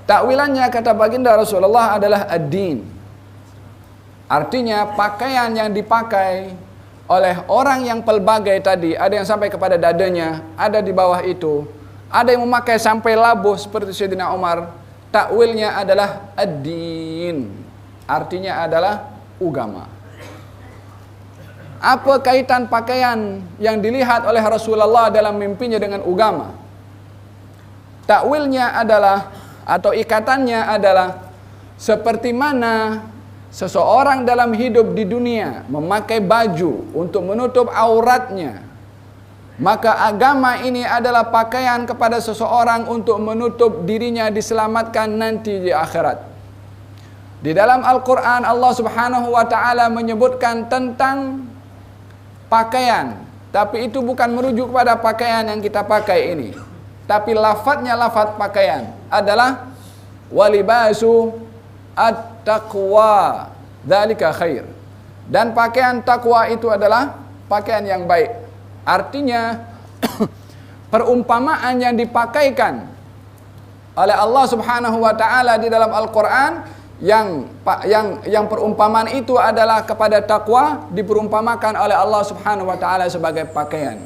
Takwilannya kata baginda Rasulullah adalah ad-din. Artinya pakaian yang dipakai oleh orang yang pelbagai tadi, ada yang sampai kepada dadanya, ada di bawah itu, ada yang memakai sampai labuh seperti Sayyidina Umar. Takwilnya adalah ad-din. Artinya adalah agama. Apa kaitan pakaian yang dilihat oleh Rasulullah dalam mimpinya dengan agama? Takwilnya adalah atau ikatannya adalah seperti mana seseorang dalam hidup di dunia memakai baju untuk menutup auratnya, maka agama ini adalah pakaian kepada seseorang untuk menutup dirinya diselamatkan nanti di akhirat. Di dalam Al-Quran Allah subhanahu wa ta'ala menyebutkan tentang pakaian, tapi itu bukan merujuk kepada pakaian yang kita pakai ini, tapi lafadznya lafadz pakaian adalah walibasu at-taqwa dzalika khair. Dan pakaian takwa itu adalah pakaian yang baik. Artinya perumpamaan yang dipakaikan oleh Allah Subhanahu wa taala di dalam Al-Qur'an yang perumpamaan itu adalah kepada takwa, diperumpamakan oleh Allah Subhanahu wa taala sebagai pakaian.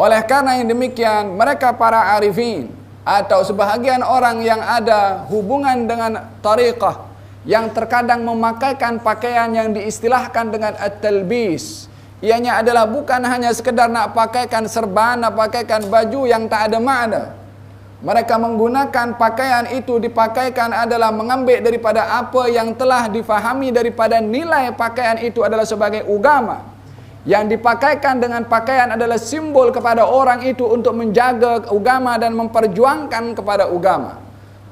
Oleh karena yang demikian, mereka para arifin atau sebahagian orang yang ada hubungan dengan tariqah yang terkadang memakaikan pakaian yang diistilahkan dengan at-talbis, ianya adalah bukan hanya sekedar nak pakaikan serban, nak pakaikan baju yang tak ada makna. Mereka menggunakan pakaian itu dipakaikan adalah mengambil daripada apa yang telah difahami daripada nilai pakaian itu adalah sebagai agama. Yang dipakaikan dengan pakaian adalah simbol kepada orang itu untuk menjaga agama dan memperjuangkan kepada agama.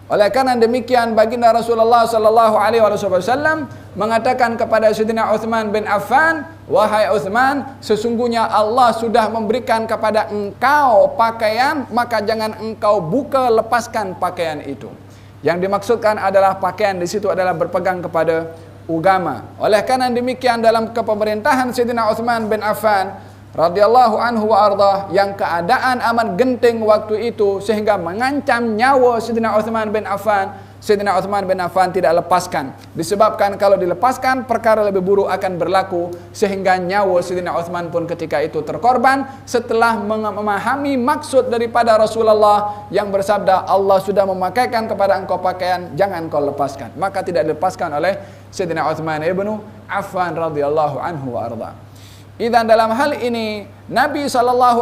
Oleh karena demikian baginda Rasulullah sallallahu alaihi wasallam mengatakan kepada Sayyidina Uthman bin Affan, wahai Uthman, sesungguhnya Allah sudah memberikan kepada engkau pakaian, maka jangan engkau buka lepaskan pakaian itu. Yang dimaksudkan adalah pakaian di situ adalah berpegang kepada agama. Oleh karena demikian dalam kepemerintahan Sayyidina Uthman bin Affan radhiyallahu anhu wa ardah, yang keadaan amat genting waktu itu sehingga mengancam nyawa Sayyidina Uthman bin Affan, Sayyidina Uthman bin Affan tidak lepaskan. Disebabkan kalau dilepaskan, perkara lebih buruk akan berlaku, sehingga nyawa Sayyidina Uthman pun ketika itu terkorban setelah memahami maksud daripada Rasulullah yang bersabda, Allah sudah memakaikan kepada engkau pakaian, jangan kau lepaskan. Maka tidak dilepaskan oleh Sayyidina Uthman ibnu Affan radhiyallahu anhu wa arda. Dan dalam hal ini Nabi SAW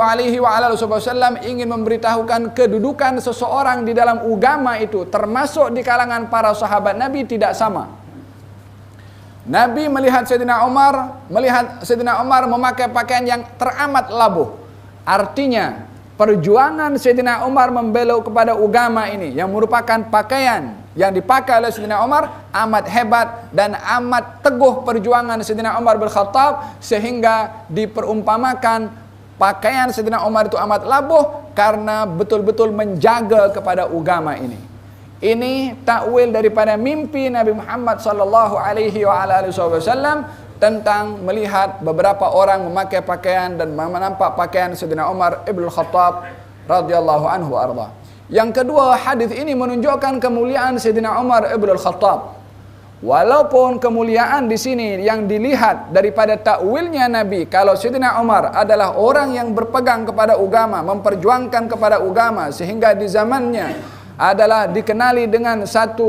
ingin memberitahukan kedudukan seseorang di dalam agama itu, termasuk di kalangan para sahabat Nabi, tidak sama. Nabi melihat Sayyidina Umar memakai pakaian yang teramat labuh. Artinya perjuangan Sayyidina Umar membela kepada agama ini, yang merupakan pakaian yang dipakai oleh Sayyidina Umar, amat hebat dan amat teguh perjuangan Sayyidina Umar bin Khattab, sehingga diperumpamakan pakaian Sayyidina Umar itu amat labuh karena betul-betul menjaga kepada agama ini. Ini takwil daripada mimpi Nabi Muhammad sallallahu alaihi wasallam tentang melihat beberapa orang memakai pakaian dan menampak pakaian Sayyidina Umar ibn Khattab radhiyallahu anhu arda. Yang kedua, hadis ini menunjukkan kemuliaan Sayyidina Umar ibn Khattab. Walaupun kemuliaan di sini yang dilihat daripada takwilnya Nabi, kalau Sayyidina Umar adalah orang yang berpegang kepada agama, memperjuangkan kepada agama, sehingga di zamannya adalah dikenali dengan satu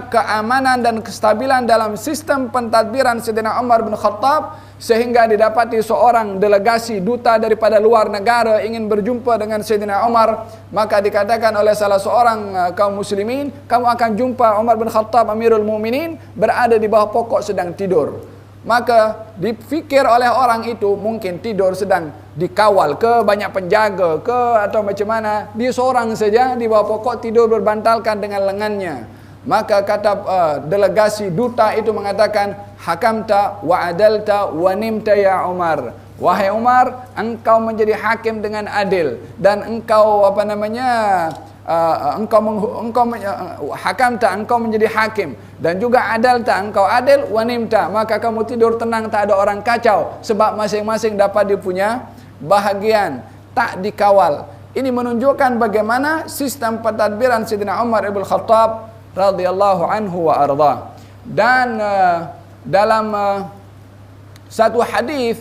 keamanan dan kestabilan dalam sistem pentadbiran Sayyidina Umar bin Khattab, sehingga didapati seorang delegasi duta daripada luar negara ingin berjumpa dengan Sayyidina Umar, maka dikatakan oleh salah seorang kaum muslimin, kamu akan jumpa Umar bin Khattab Amirul Mukminin berada di bawah pokok sedang tidur. Maka dipikir oleh orang itu mungkin tidur sedang dikawal ke, banyak penjaga ke, atau macam mana, dia seorang saja di bawah pokok tidur berbantalkan dengan lengannya. Maka kata delegasi duta itu mengatakan, hakamta wa adalta wa nimta ya Umar. Wahai Umar, engkau menjadi hakim dengan adil, dan engkau hakamta, engkau menjadi hakim, dan juga adalta, engkau adil, wa nimta, maka kamu tidur tenang, tak ada orang kacau, sebab masing-masing dapat dipunya bahagian, tak dikawal. Ini menunjukkan bagaimana sistem pentadbiran Sayyidina Umar ibn Khattab radhiyallahu anhu wa arda. Dan dalam satu hadis,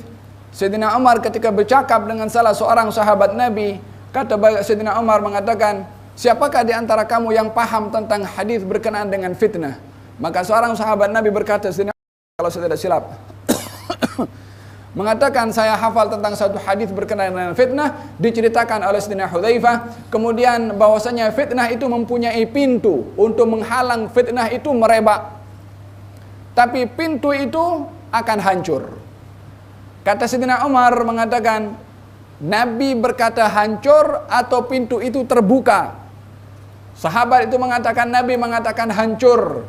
Sayyidina Umar ketika bercakap dengan salah seorang sahabat Nabi, kata Sayyidina Umar mengatakan, siapakah di antara kamu yang paham tentang hadis berkenaan dengan fitnah? Maka seorang sahabat Nabi berkata, Sayyidina Umar, kalau saya tidak silap, mengatakan, saya hafal tentang satu hadis berkenaan dengan fitnah, diceritakan oleh Sayyidina Hudzaifah, kemudian bahwasanya fitnah itu mempunyai pintu untuk menghalang fitnah itu merebak, tapi pintu itu akan hancur. Kata Sayyidina Umar mengatakan, Nabi berkata hancur atau pintu itu terbuka? Sahabat itu mengatakan, Nabi mengatakan hancur.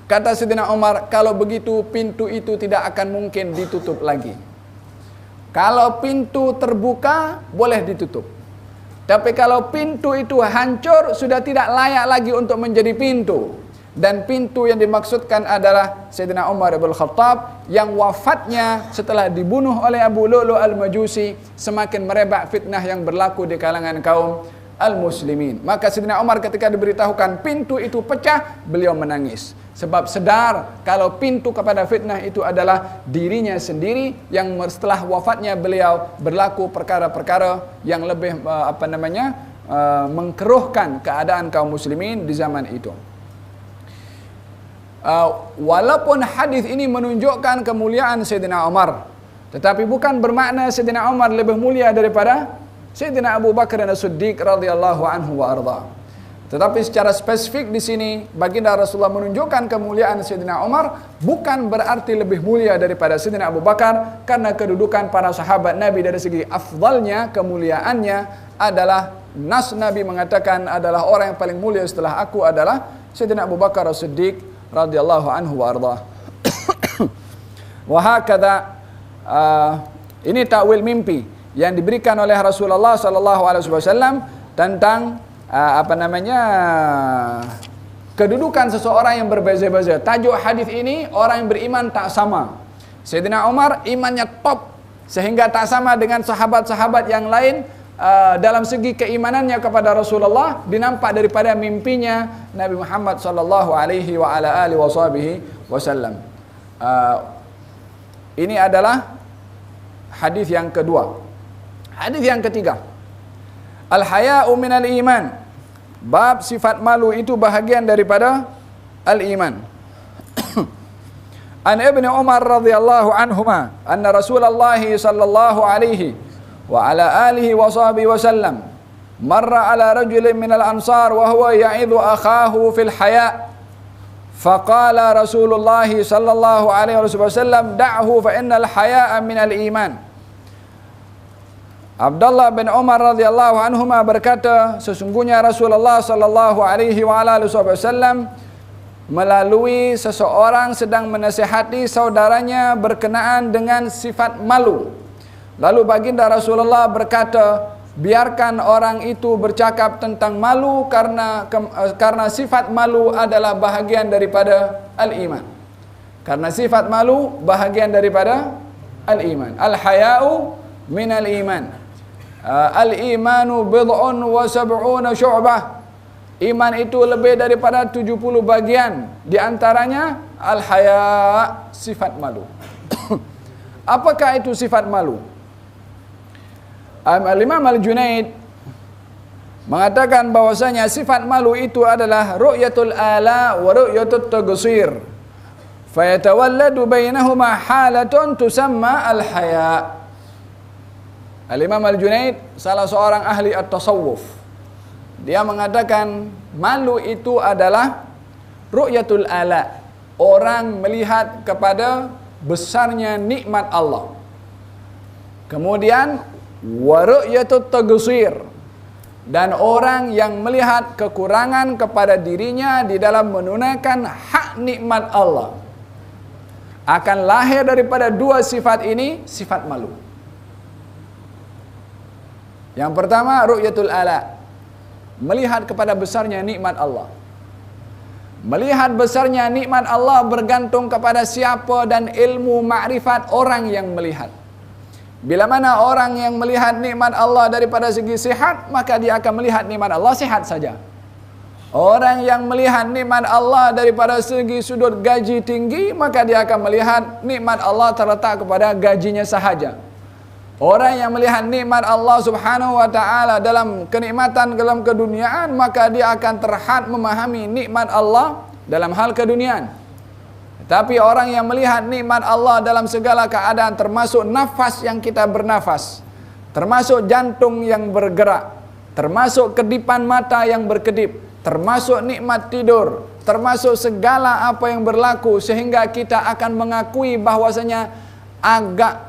Kata Sayyidina Umar, kalau begitu pintu itu tidak akan mungkin ditutup lagi. Kalau pintu terbuka, boleh ditutup. Tapi kalau pintu itu hancur, sudah tidak layak lagi untuk menjadi pintu. Dan pintu yang dimaksudkan adalah Sayyidina Umar bin Khattab, yang wafatnya setelah dibunuh oleh Abu Lu'lu' al-Majusi, semakin merebak fitnah yang berlaku di kalangan kaum al-muslimin. Maka Sayyidina Umar ketika diberitahukan pintu itu pecah, beliau menangis. Sebab sedar kalau pintu kepada fitnah itu adalah dirinya sendiri, yang setelah wafatnya beliau berlaku perkara-perkara yang lebih mengkeruhkan keadaan kaum muslimin di zaman itu. Walaupun hadis ini menunjukkan kemuliaan Sayyidina Umar, tetapi bukan bermakna Sayyidina Umar lebih mulia daripada Sayyidina Abu Bakar As-Siddiq radhiyallahu anhu wa arda. Tetapi secara spesifik di sini baginda Rasulullah menunjukkan kemuliaan Sayyidina Umar, bukan berarti lebih mulia daripada Sayyidina Abu Bakar, karena kedudukan para sahabat Nabi dari segi afdalnya, kemuliaannya adalah nas Nabi mengatakan adalah orang yang paling mulia setelah aku adalah Sayyidina Abu Bakar As-Siddiq radhiyallahu anhu wa arda. Wa hakadha, ini takwil mimpi yang diberikan oleh Rasulullah sallallahu alaihi wasallam tentang kedudukan seseorang yang berbeza-beza. Tajuk hadis ini, orang yang beriman tak sama. Sayyidina Umar imannya top, sehingga tak sama dengan sahabat-sahabat yang lain. dalam segi keimanannya kepada Rasulullah dinampak daripada mimpinya Nabi Muhammad sallallahu alaihi wa ala alihi wasallam. Ini adalah hadis yang kedua. Hadis yang ketiga, al-haya'u minal iman. Bab sifat malu itu bahagian daripada al-iman. An Ibn Umar radhiyallahu anhuma anna Rasulullah sallallahu alaihi wa ala alihi wa sahbihi wasallam marra ala rajulin minal ansar wa huwa ya'idhu akhahu fil haya'. Faqala Rasulullah sallallahu alaihi wasallam da'hu fa innal haya'a minal iman. Abdullah bin Umar radhiyallahu anhuma berkata, sesungguhnya Rasulullah sallallahu alaihi wa alihi wasallam melalui seseorang sedang menasihati saudaranya berkenaan dengan sifat malu. Lalu baginda Rasulullah berkata, biarkan orang itu bercakap tentang malu karena sifat malu adalah bahagian daripada al-iman. Karena sifat malu bahagian daripada al-iman. Al-haya'u minal iman. Al-imanu bid'un wa sab'una syu'bah. Iman itu lebih daripada 70 bagian. Di antaranya al-haya', sifat malu. Apakah itu sifat malu? Al-Imam Al-Junaid mengatakan bahwasanya sifat malu itu adalah ru'yatul ala wa ru'yatut taghsir. Fayatawalladu bainahuma halatun tusamma al-haya'. Al-Imam Al-Junaid salah seorang ahli at-tasawuf. Dia mengatakan malu itu adalah ru'yatul ala. Orang melihat kepada besarnya nikmat Allah. Kemudian wa ru'yatut taghsir, dan orang yang melihat kekurangan kepada dirinya di dalam menunaikan hak nikmat Allah. Akan lahir daripada dua sifat ini sifat malu. Yang pertama ru'yatul ala, melihat kepada besarnya nikmat Allah. Melihat besarnya nikmat Allah bergantung kepada siapa dan ilmu makrifat orang yang melihat. Bila mana orang yang melihat nikmat Allah daripada segi sihat, maka dia akan melihat nikmat Allah sihat saja. Orang yang melihat nikmat Allah daripada segi sudut gaji tinggi, maka dia akan melihat nikmat Allah terletak kepada gajinya sahaja. Orang yang melihat nikmat Allah subhanahu wa ta'ala dalam kenikmatan dalam keduniaan, maka dia akan terhad memahami nikmat Allah dalam hal keduniaan. Tapi orang yang melihat nikmat Allah dalam segala keadaan, termasuk nafas yang kita bernafas, termasuk jantung yang bergerak, termasuk kedipan mata yang berkedip, termasuk nikmat tidur, termasuk segala apa yang berlaku, sehingga kita akan mengakui bahwasanya agak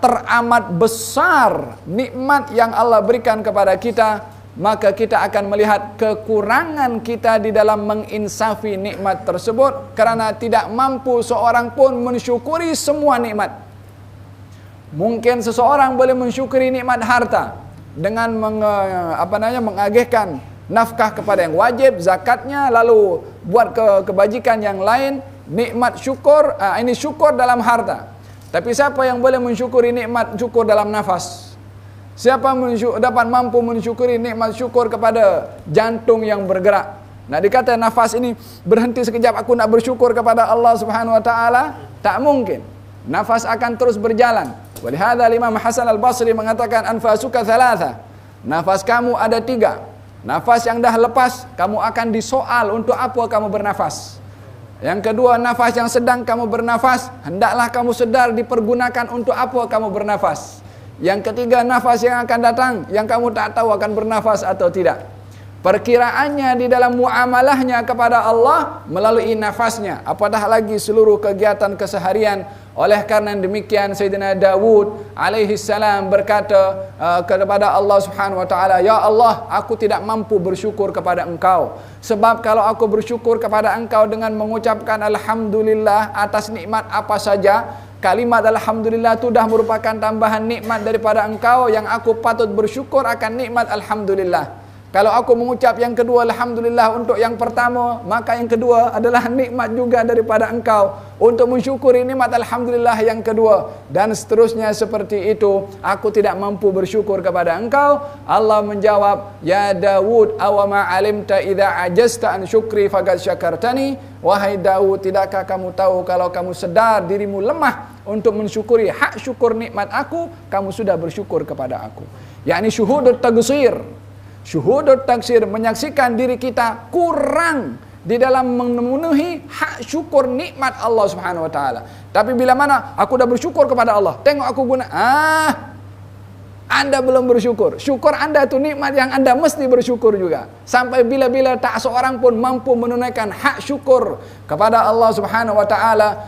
teramat besar nikmat yang Allah berikan kepada kita, maka kita akan melihat kekurangan kita di dalam menginsafi nikmat tersebut, kerana tidak mampu seorang pun mensyukuri semua nikmat. Mungkin seseorang boleh mensyukuri nikmat harta dengan mengagihkan nafkah kepada yang wajib, zakatnya, lalu buat kebajikan yang lain, nikmat syukur, ini syukur dalam harta. Tapi siapa yang boleh mensyukuri nikmat syukur dalam nafas? Siapa dapat mampu mensyukuri nikmat syukur kepada jantung yang bergerak? Nak dikata nafas ini berhenti sekejap, aku nak bersyukur kepada Allah subhanahu wa ta'ala? Tak mungkin. Nafas akan terus berjalan. Walihada Imam Hasan al-Basri mengatakan, anfasuka thalatha. Nafas kamu ada 3. Nafas yang dah lepas, kamu akan disoal untuk apa kamu bernafas. Yang kedua, nafas yang sedang kamu bernafas, hendaklah kamu sedar dipergunakan untuk apa kamu bernafas. Yang ketiga, nafas yang akan datang, yang kamu tak tahu akan bernafas atau tidak. Perkiraannya di dalam muamalahnya kepada Allah melalui nafasnya, apatah lagi seluruh kegiatan keseharian. Oleh karena demikian, Sayyidina Dawud alaihi salam berkata kepada Allah subhanahu wa ta'ala, ya Allah, aku tidak mampu bersyukur kepada engkau. Sebab kalau aku bersyukur kepada engkau dengan mengucapkan alhamdulillah atas nikmat apa saja, kalimat alhamdulillah itu dah merupakan tambahan nikmat daripada engkau, yang aku patut bersyukur akan nikmat alhamdulillah. Kalau aku mengucap yang kedua, alhamdulillah untuk yang pertama, maka yang kedua adalah nikmat juga daripada engkau. Untuk mensyukuri nikmat alhamdulillah yang kedua. Dan seterusnya seperti itu. Aku tidak mampu bersyukur kepada engkau. Allah menjawab, Ya Dawud, awama alimta idza ajasta an syukri faqad syakartani. Wahai Dawud, tidakkah kamu tahu kalau kamu sedar dirimu lemah untuk mensyukuri hak syukur nikmat aku, kamu sudah bersyukur kepada aku. Yakni syuhudut tagsir. Syuhudut taksir, menyaksikan diri kita kurang di dalam memenuhi hak syukur nikmat Allah Subhanahu wa taala. Tapi bila mana aku dah bersyukur kepada Allah, tengok aku guna, Anda belum bersyukur. Syukur Anda itu nikmat yang Anda mesti bersyukur juga. Sampai bila-bila tak seorang pun mampu menunaikan hak syukur kepada Allah Subhanahu wa taala,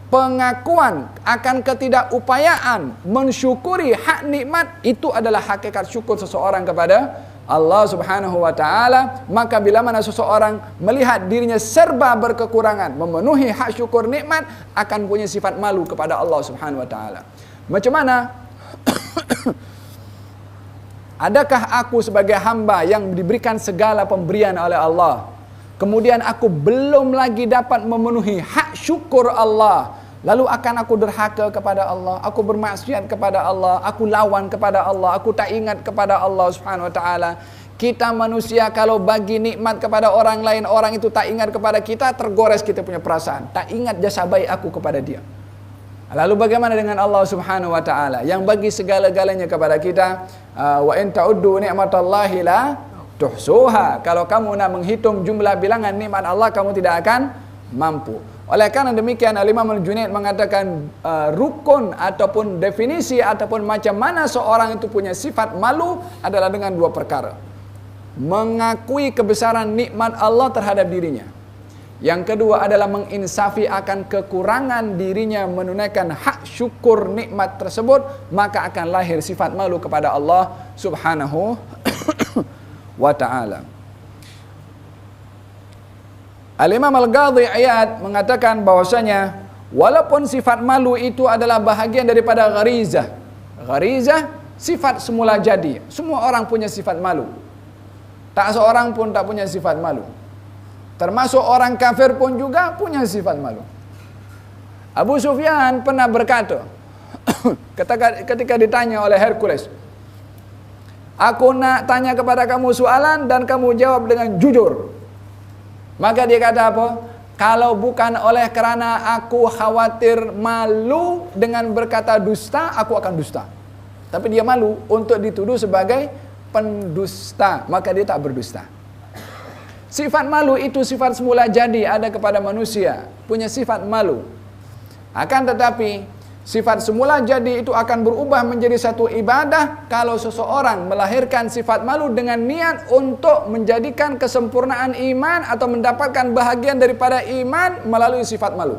pengakuan akan ketidakupayaan mensyukuri hak nikmat itu adalah hakikat syukur seseorang kepada Allah Subhanahu wa taala. Maka bila mana seseorang melihat dirinya serba berkekurangan memenuhi hak syukur nikmat, akan punya sifat malu kepada Allah Subhanahu wa taala. Macam mana? Adakah aku sebagai hamba yang diberikan segala pemberian oleh Allah, kemudian aku belum lagi dapat memenuhi hak syukur Allah, lalu akan aku derhaka kepada Allah, aku bermaksiat kepada Allah, aku lawan kepada Allah, aku tak ingat kepada Allah Subhanahu wa taala. Kita manusia kalau bagi nikmat kepada orang lain, orang itu tak ingat kepada kita, tergores kita punya perasaan, tak ingat jasa baik aku kepada dia. Lalu bagaimana dengan Allah Subhanahu wa taala yang bagi segala-galanya kepada kita? Wa in ta'uddu ni'matallahi la tuhsuha. Kalau kamu nak menghitung jumlah bilangan nikmat Allah, kamu tidak akan mampu. Oleh karena demikian, Al-Imam Al-Junaid mengatakan rukun ataupun definisi ataupun macam mana seorang itu punya sifat malu adalah dengan dua perkara. Mengakui kebesaran nikmat Allah terhadap dirinya. Yang kedua adalah menginsafi akan kekurangan dirinya menunaikan hak syukur nikmat tersebut, maka akan lahir sifat malu kepada Allah Subhanahu wa ta'ala. Al-Imam Al-Qadhi Iyad mengatakan bahwasanya walaupun sifat malu itu adalah bahagian daripada gharizah. Gharizah sifat semula jadi. Semua orang punya sifat malu. Tak seorang pun tak punya sifat malu. Termasuk orang kafir pun juga punya sifat malu. Abu Sufyan pernah berkata ketika ditanya oleh Hercules, aku nak tanya kepada kamu soalan dan kamu jawab dengan jujur. Maka dia kata apa? Kalau bukan oleh kerana aku khawatir malu dengan berkata dusta, aku akan dusta. Tapi dia malu untuk dituduh sebagai pendusta, maka dia tak berdusta. Sifat malu itu sifat semula jadi ada kepada manusia, punya sifat malu. Akan tetapi sifat semula jadi itu akan berubah menjadi satu ibadah kalau seseorang melahirkan sifat malu dengan niat untuk menjadikan kesempurnaan iman atau mendapatkan bahagian daripada iman melalui sifat malu.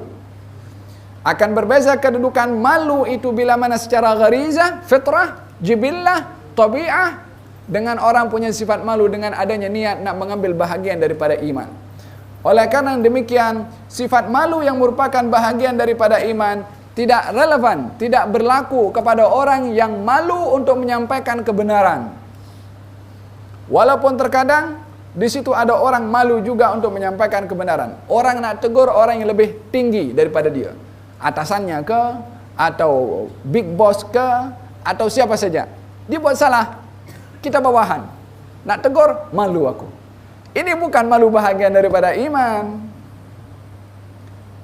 Akan berbeza kedudukan malu itu bila mana secara gharizah, fitrah, jibillah, tabi'ah, dengan orang punya sifat malu dengan adanya niat nak mengambil bahagian daripada iman. Oleh karena demikian, sifat malu yang merupakan bahagian daripada iman tidak relevan, tidak berlaku kepada orang yang malu untuk menyampaikan kebenaran. Walaupun terkadang di situ ada orang malu juga untuk menyampaikan kebenaran. Orang nak tegur orang yang lebih tinggi daripada dia, atasannya ke, atau big boss ke, atau siapa saja. Dia buat salah, kita bawahan. Nak tegur, malu aku. Ini bukan malu bahagian daripada iman.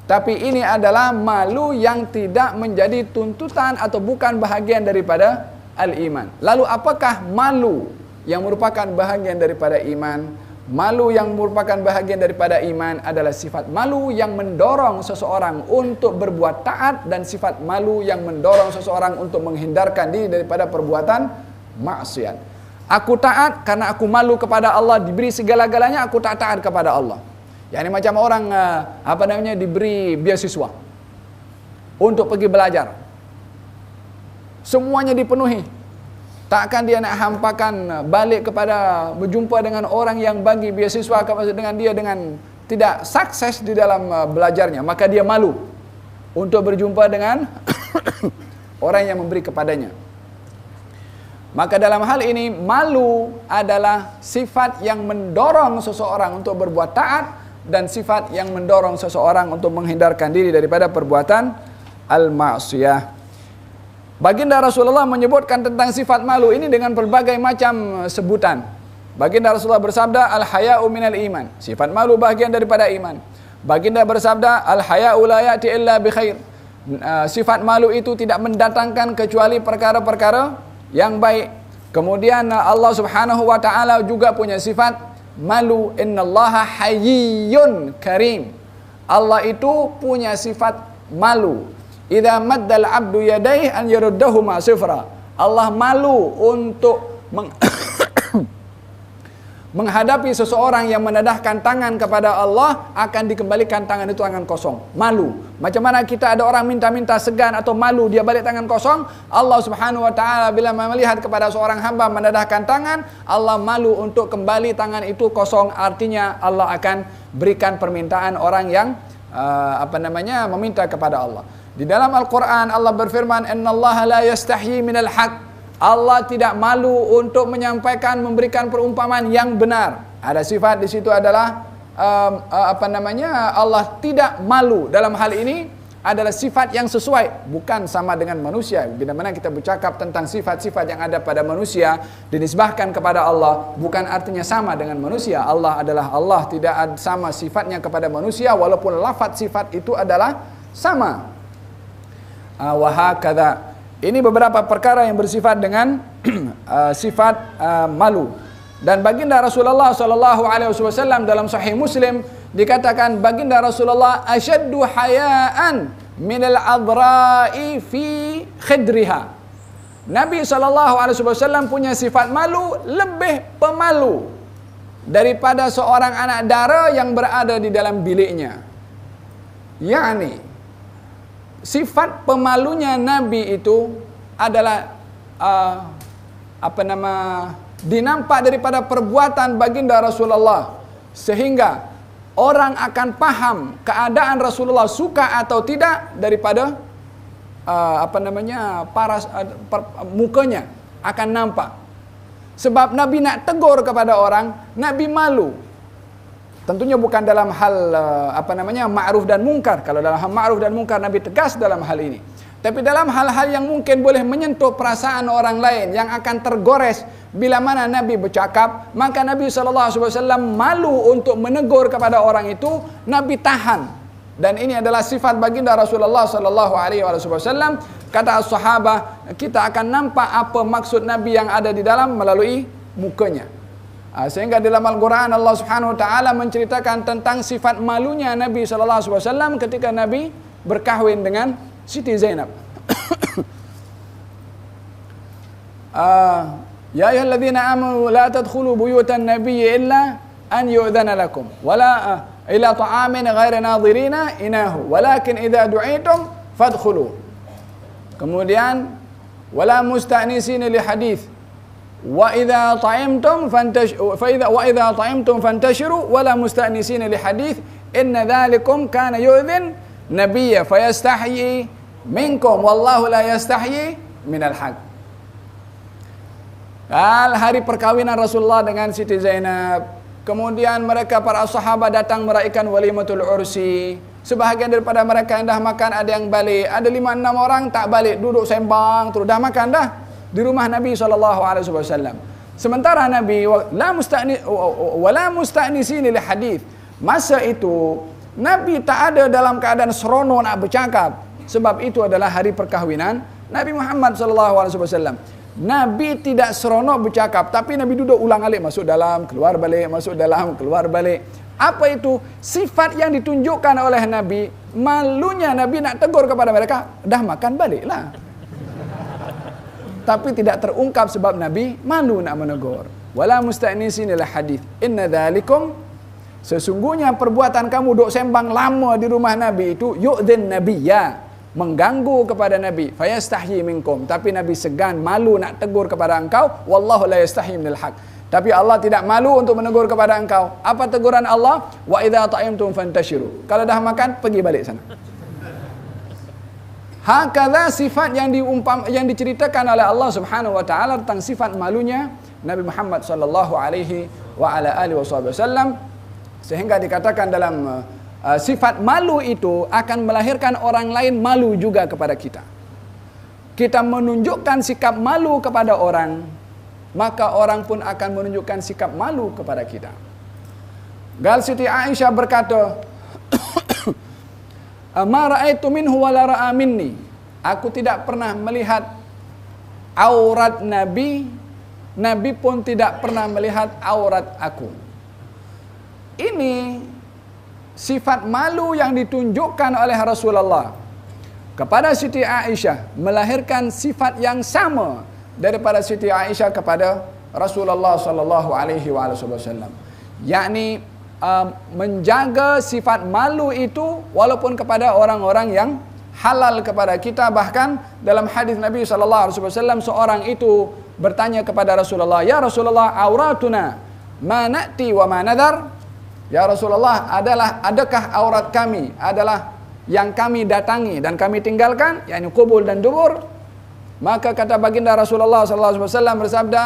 Tapi ini adalah malu yang tidak menjadi tuntutan atau bukan bahagian daripada al-iman. Lalu apakah malu yang merupakan bahagian daripada iman? Malu yang merupakan bahagian daripada iman adalah sifat malu yang mendorong seseorang untuk berbuat taat dan sifat malu yang mendorong seseorang untuk menghindarkan diri daripada perbuatan maksiat. Aku taat karena aku malu kepada Allah, diberi segala-galanya aku tak taat kepada Allah. Yani macam orang diberi beasiswa untuk pergi belajar. Semuanya dipenuhi. Takkan dia nak hampakan balik kepada berjumpa dengan orang yang bagi beasiswa dengan dia dengan tidak sukses di dalam belajarnya, maka dia malu untuk berjumpa dengan orang yang memberi kepadanya. Maka dalam hal ini malu adalah sifat yang mendorong seseorang untuk berbuat taat dan sifat yang mendorong seseorang untuk menghindarkan diri daripada perbuatan al-ma'siyah. Baginda Rasulullah menyebutkan tentang sifat malu ini dengan berbagai macam sebutan. Baginda Rasulullah bersabda, al-haya'u minal iman. Sifat malu bahagian daripada iman. Baginda bersabda, al-haya'u la ya'ti illa bi khair. Sifat malu itu tidak mendatangkan kecuali perkara-perkara yang baik. Kemudian Allah Subhanahu wa taala juga punya sifat malu. Innallaha hayyun karim. Allah itu punya sifat malu. Idza maddal 'abdu yadayhi an yaruddahuma sifra. Allah malu untuk menghadapi seseorang yang menadahkan tangan kepada Allah, akan dikembalikan tangan itu tangan kosong. Malu. Macam mana kita ada orang minta-minta segan atau malu, dia balik tangan kosong. Allah Subhanahu wa taala bila melihat kepada seorang hamba menadahkan tangan, Allah malu untuk kembali tangan itu kosong. Artinya Allah akan berikan permintaan orang yang meminta kepada Allah. Di dalam Al-Quran Allah berfirman, innallaha la yastahyi minal haq. Allah tidak malu untuk menyampaikan, memberikan perumpamaan yang benar. Ada sifat di situ adalah Allah tidak malu. Dalam hal ini adalah sifat yang sesuai, bukan sama dengan manusia. Bila mana kita bercakap tentang sifat-sifat yang ada pada manusia dinisbahkan kepada Allah, bukan artinya sama dengan manusia. Allah adalah Allah, tidak sama sifatnya kepada manusia walaupun lafaz sifat itu adalah sama. Wa hakadha. Ini beberapa perkara yang bersifat dengan sifat malu. Dan baginda Rasulullah SAW dalam Sahih Muslim dikatakan baginda Rasulullah asyaddu hayaan minal adra'i fi khidriha. Nabi SAW punya sifat malu lebih pemalu daripada seorang anak dara yang berada di dalam biliknya. Yani sifat pemalunya Nabi itu adalah dinampak daripada perbuatan baginda Rasulullah, sehingga orang akan paham keadaan Rasulullah suka atau tidak daripada mukanya akan nampak. Sebab Nabi nak tegur kepada orang, Nabi malu. Tentunya bukan dalam hal ma'ruf dan mungkar. Kalau dalam hal ma'ruf dan mungkar Nabi tegas dalam hal ini. Tapi dalam hal-hal yang mungkin boleh menyentuh perasaan orang lain yang akan tergores bila mana Nabi bercakap, maka Nabi SAW malu untuk menegur kepada orang itu, Nabi tahan. Dan ini adalah sifat baginda Rasulullah SAW. Kata as-sahabah, kita akan nampak apa maksud Nabi yang ada di dalam melalui mukanya. Sehingga dalam Al-Quran Allah Subhanahu Wa Taala menceritakan tentang sifat malunya Nabi SAW ketika Nabi berkahwin dengan Siti Zainab. Ya ayyuhalladzina amanu la tadkhulu buyutan nabiyyi illa an yu'dhana lakum wala ila ta'amin ghairi nadhirina inahu walakin idza du'itum fadkhulu. Kemudian wala musta'nisina li hadits wa idza ta'imtum fantashiru wala musta'nisina li hadits inna dzalikum kana yu'dhin nabiyya fayastahyi minkum wallahu la yastahyi minal haq. Hari perkawinan Rasulullah dengan Siti Zainab, kemudian mereka para sahabat datang meraihkan walimatul ursi. Sebahagian daripada mereka yang dah makan, ada yang balik, ada 5-6 orang tak balik, duduk sembang terus, dah makan dah di rumah Nabi SAW. Sementara Nabi wala musta'nisina li hadits. Masa itu Nabi tak ada dalam keadaan seronok nak bercakap, sebab itu adalah hari perkahwinan Nabi Muhammad SAW. Nabi tidak seronok bercakap, tapi Nabi duduk ulang-alik, masuk dalam, keluar balik, masuk dalam, keluar balik. Apa itu? Sifat yang ditunjukkan oleh Nabi. Malunya Nabi nak tegur kepada mereka, dah makan baliklah. Tapi tidak terungkap sebab Nabi malu nak menegur. Wala musta'nisina li hadits. Inna dzalikum, sesungguhnya perbuatan kamu duk sembang lama di rumah Nabi itu yu'dhin nabiyya, mengganggu kepada Nabi. Fayastahyi minkum, tapi Nabi segan, malu nak tegur kepada engkau. Wallahu la yastahyi minal haq, tapi Allah tidak malu untuk menegur kepada engkau. Apa teguran Allah? Wa idza ta'imtum fantashiru, kalau dah makan pergi balik sana. Hakadha sifat yang diceritakan oleh Allah Subhanahu wa taala tentang sifat malunya Nabi Muhammad sallallahu alaihi wa ala alihi wasallam, sehingga dikatakan dalam sifat malu itu akan melahirkan orang lain malu juga kepada kita. Kita menunjukkan sikap malu kepada orang, maka orang pun akan menunjukkan sikap malu kepada kita. Gal Siti Aisyah berkata, "Ma ra'aitu minhu wa la ra'a minni." Aku tidak pernah melihat aurat Nabi, Nabi pun tidak pernah melihat aurat aku. Ini sifat malu yang ditunjukkan oleh Rasulullah kepada Siti Aisyah melahirkan sifat yang sama daripada Siti Aisyah kepada Rasulullah sallallahu alaihi wasallam, yakni menjaga sifat malu itu walaupun kepada orang-orang yang halal kepada kita. Bahkan dalam hadis Nabi sallallahu alaihi wasallam, seorang itu bertanya kepada Rasulullah, "Ya Rasulullah, auratuna ma na'ti wa ma nadar?" Ya Rasulullah, adakah aurat kami adalah yang kami datangi dan kami tinggalkan, yakni qubul dan dubur? Maka kata baginda Rasulullah sallallahu alaihi wasallam bersabda,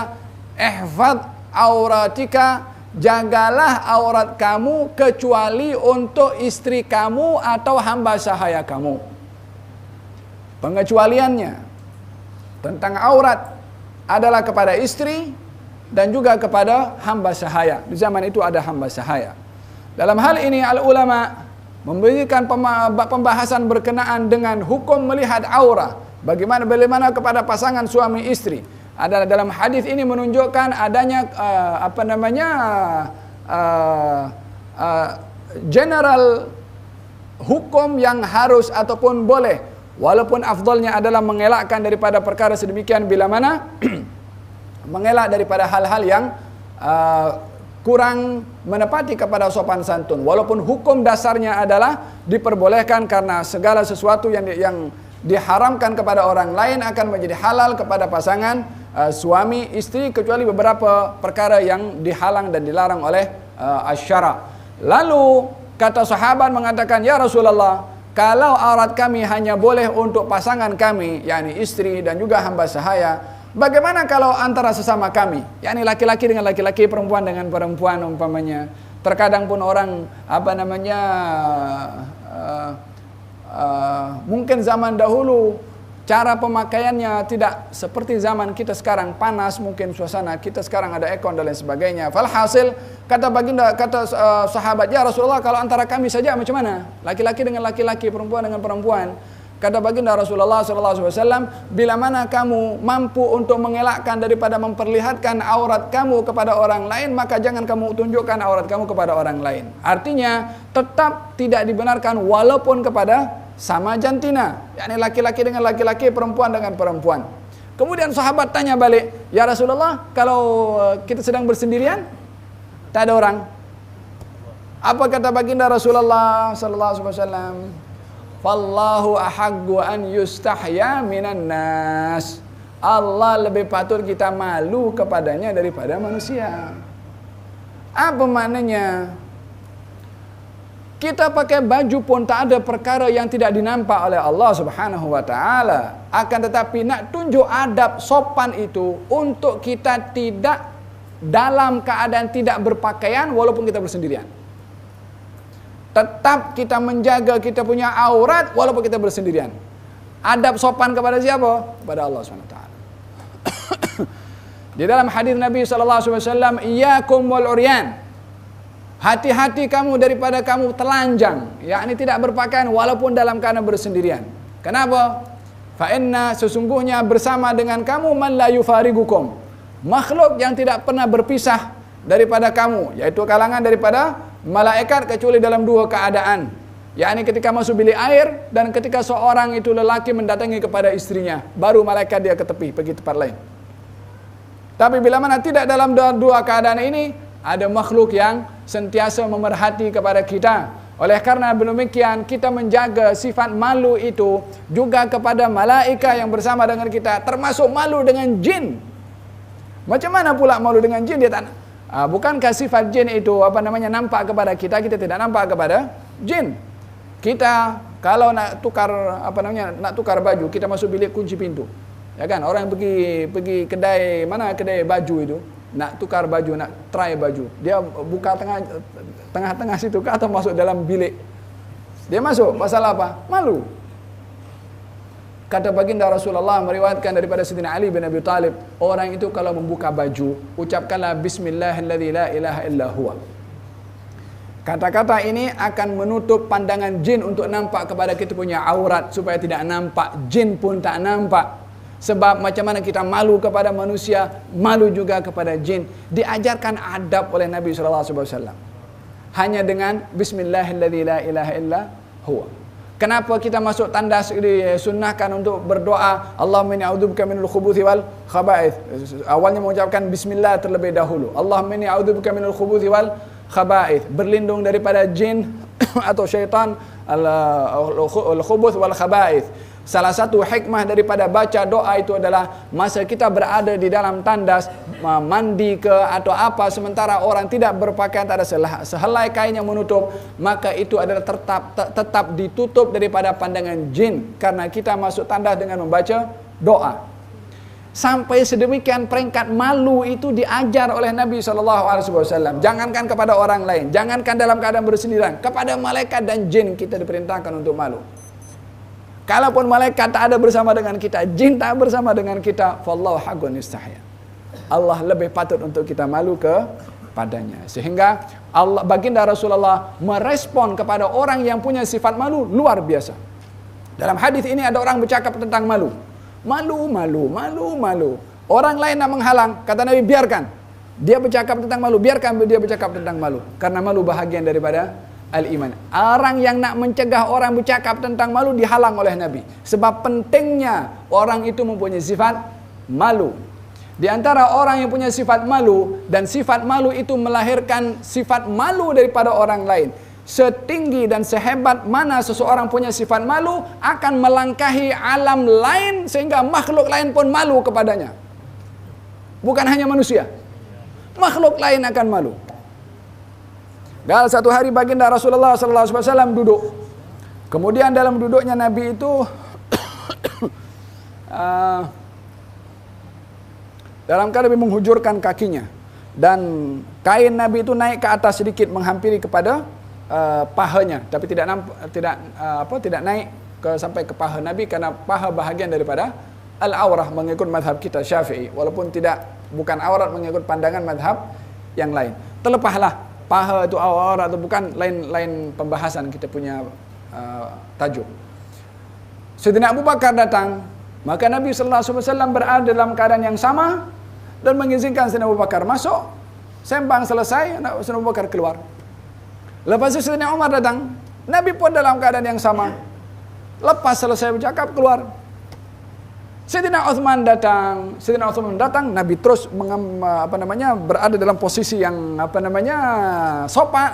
"Ihfaz auratika," jagalah aurat kamu kecuali untuk istri kamu atau hamba sahaya kamu. Pengecualiannya tentang aurat adalah kepada istri dan juga kepada hamba sahaya. Di zaman itu ada hamba sahaya. Dalam hal ini al-ulama memberikan pembahasan berkenaan dengan hukum melihat aurat. Bagaimana kepada pasangan suami istri. Adalah dalam hadis ini menunjukkan adanya general hukum yang harus ataupun boleh, walaupun afdalnya adalah mengelakkan daripada perkara sedemikian bila mana mengelak daripada hal-hal yang kurang menepati kepada sopan santun. Walaupun hukum dasarnya adalah diperbolehkan karena segala sesuatu yang diharamkan kepada orang lain akan menjadi halal kepada pasangan suami istri, kecuali beberapa perkara yang dihalang dan dilarang oleh asy-syara'. Lalu kata sahabat mengatakan, "Ya Rasulullah, kalau aurat kami hanya boleh untuk pasangan kami, yakni istri dan juga hamba sahaya, bagaimana kalau antara sesama kami, yakni laki-laki dengan laki-laki, perempuan dengan perempuan umpamanya?" Terkadang pun orang mungkin zaman dahulu cara pemakaiannya tidak seperti zaman kita sekarang, panas mungkin suasana kita sekarang, ada aircon dan lain sebagainya. Falhasil kata sahabat, "Ya Rasulullah, kalau antara kami saja macam mana? Laki-laki dengan laki-laki, perempuan dengan perempuan." Kata baginda Rasulullah SAW, "Bila mana kamu mampu untuk mengelakkan daripada memperlihatkan aurat kamu kepada orang lain, maka jangan kamu tunjukkan aurat kamu kepada orang lain." Artinya tetap tidak dibenarkan walaupun kepada sama jantina, yakni laki-laki dengan laki-laki, perempuan dengan perempuan. Kemudian sahabat tanya balik, "Ya Rasulullah, kalau kita sedang bersendirian, tak ada orang?" Apa kata baginda Rasulullah sallallahu alaihi wasallam? "Fallahu ahaggu an yustahya minan nas." Allah lebih patut kita malu kepadanya daripada manusia. Apa maknanya? Kita pakai baju pun tak ada perkara yang tidak dinampak oleh Allah Subhanahu wa taala. Akan tetapi nak tunjuk adab sopan itu untuk kita tidak dalam keadaan tidak berpakaian walaupun kita bersendirian. Tetap kita menjaga kita punya aurat walaupun kita bersendirian. Adab sopan kepada siapa? Kepada Allah Subhanahu wa taala. Di dalam hadis Nabi sallallahu alaihi wasallam, "Iyyakum wal uryan." Hati-hati kamu daripada kamu telanjang, yakni tidak berpakaian walaupun dalam keadaan bersendirian. Kenapa? Fa inna, sesungguhnya bersama dengan kamu man la yufarigukum, makhluk yang tidak pernah berpisah daripada kamu, yaitu kalangan daripada malaikat kecuali dalam dua keadaan, yakni ketika masuk bilik air dan ketika seorang itu lelaki mendatangi kepada istrinya, baru malaikat dia ke tepi pergi tempat lain. Tapi bila mana tidak dalam dua keadaan ini, ada makhluk yang sentiasa memerhati kepada kita. Oleh karena demikian, kita menjaga sifat malu itu juga kepada malaikat yang bersama dengan kita, termasuk malu dengan jin. Macam mana pula malu dengan jin? Dia tak, bukankah sifat jin itu nampak kepada kita, kita tidak nampak kepada jin. Kita Kalau nak tukar nak tukar baju, kita masuk bilik kunci pintu. Ya kan? Orang yang pergi kedai, mana kedai baju itu, nak tukar baju, nak try baju. Dia buka tengah-tengah situ ke atau masuk dalam bilik. Dia masuk, pasal apa? Malu. Kata baginda Rasulullah meriwayatkan daripada Sayyidina Ali bin Abi Talib, orang itu kalau membuka baju, ucapkanlah bismillahilladzi la ilaha illa huwa. Kata-kata ini akan menutup pandangan jin untuk nampak kepada kita punya aurat, supaya tidak nampak, jin pun tak nampak. Sebab macam mana kita malu kepada manusia, malu juga kepada jin. Diajarkan adab oleh Nabi SAW. Hanya dengan bismillahilladzi la ilaha illa huwa. Kenapa kita masuk tandas disunnahkan untuk berdoa, Allahumma inni a'udzubika minal khubuthi wal khaba'ith. Awalnya mengucapkan bismillah terlebih dahulu. Allahumma inni a'udzubika minal khubuthi wal khaba'ith. Berlindung daripada jin atau syaitan, al-khubuth wal khaba'ith. Salah satu hikmah daripada baca doa itu adalah masa kita berada di dalam tandas, mandi ke atau apa, sementara orang tidak berpakaian, tak ada sehelai kain yang menutup, maka itu adalah tetap ditutup daripada pandangan jin, karena kita masuk tandas dengan membaca doa. Sampai sedemikian peringkat malu itu diajar oleh Nabi SAW. Jangankan kepada orang lain, jangankan dalam keadaan bersendirian, kepada malaikat dan jin kita diperintahkan untuk malu. Kalaupun malaikat tak ada bersama dengan kita, jin tak bersama dengan kita, fallahu haqqun istahya. Allah lebih patut untuk kita malu kepadanya. Sehingga baginda Rasulullah merespon kepada orang yang punya sifat malu luar biasa. Dalam hadis ini ada orang bercakap tentang malu. Malu. Orang lain nak menghalang, kata Nabi, biarkan. Dia bercakap tentang malu, biarkan dia bercakap tentang malu. Karena malu bahagian daripada al-iman. Orang yang nak mencegah orang bercakap tentang malu dihalang oleh Nabi. Sebab pentingnya orang itu mempunyai sifat malu. Di antara orang yang punya sifat malu, dan sifat malu itu melahirkan sifat malu daripada orang lain. Setinggi dan sehebat mana seseorang punya sifat malu, akan melangkahi alam lain sehingga makhluk lain pun malu kepadanya. Bukan hanya manusia, makhluk lain akan malu. Satu hari baginda Rasulullah SAW duduk. Kemudian dalam duduknya Nabi itu dalam keadaan Nabi menghujurkan kakinya, dan kain Nabi itu naik ke atas sedikit menghampiri kepada pahanya, tapi tidak naik sampai ke paha Nabi, karena paha bahagian daripada al-aurah mengikut mazhab kita Syafi'i, walaupun bukan aurat mengikut pandangan mazhab yang lain. Terlepaslah paha itu aurat atau bukan, lain pembahasan, kita punya tajuk. Sayyidina Abu Bakar datang, maka Nabi SAW berada dalam keadaan yang sama dan mengizinkan Sayyidina Abu Bakar masuk. Sembang selesai, Sayyidina Abu Bakar keluar. Lepas itu Sayyidina Umar datang, Nabi pun dalam keadaan yang sama. Lepas selesai bercakap, keluar. Sayyidina Uthman datang, Nabi terus berada dalam posisi yang sopan,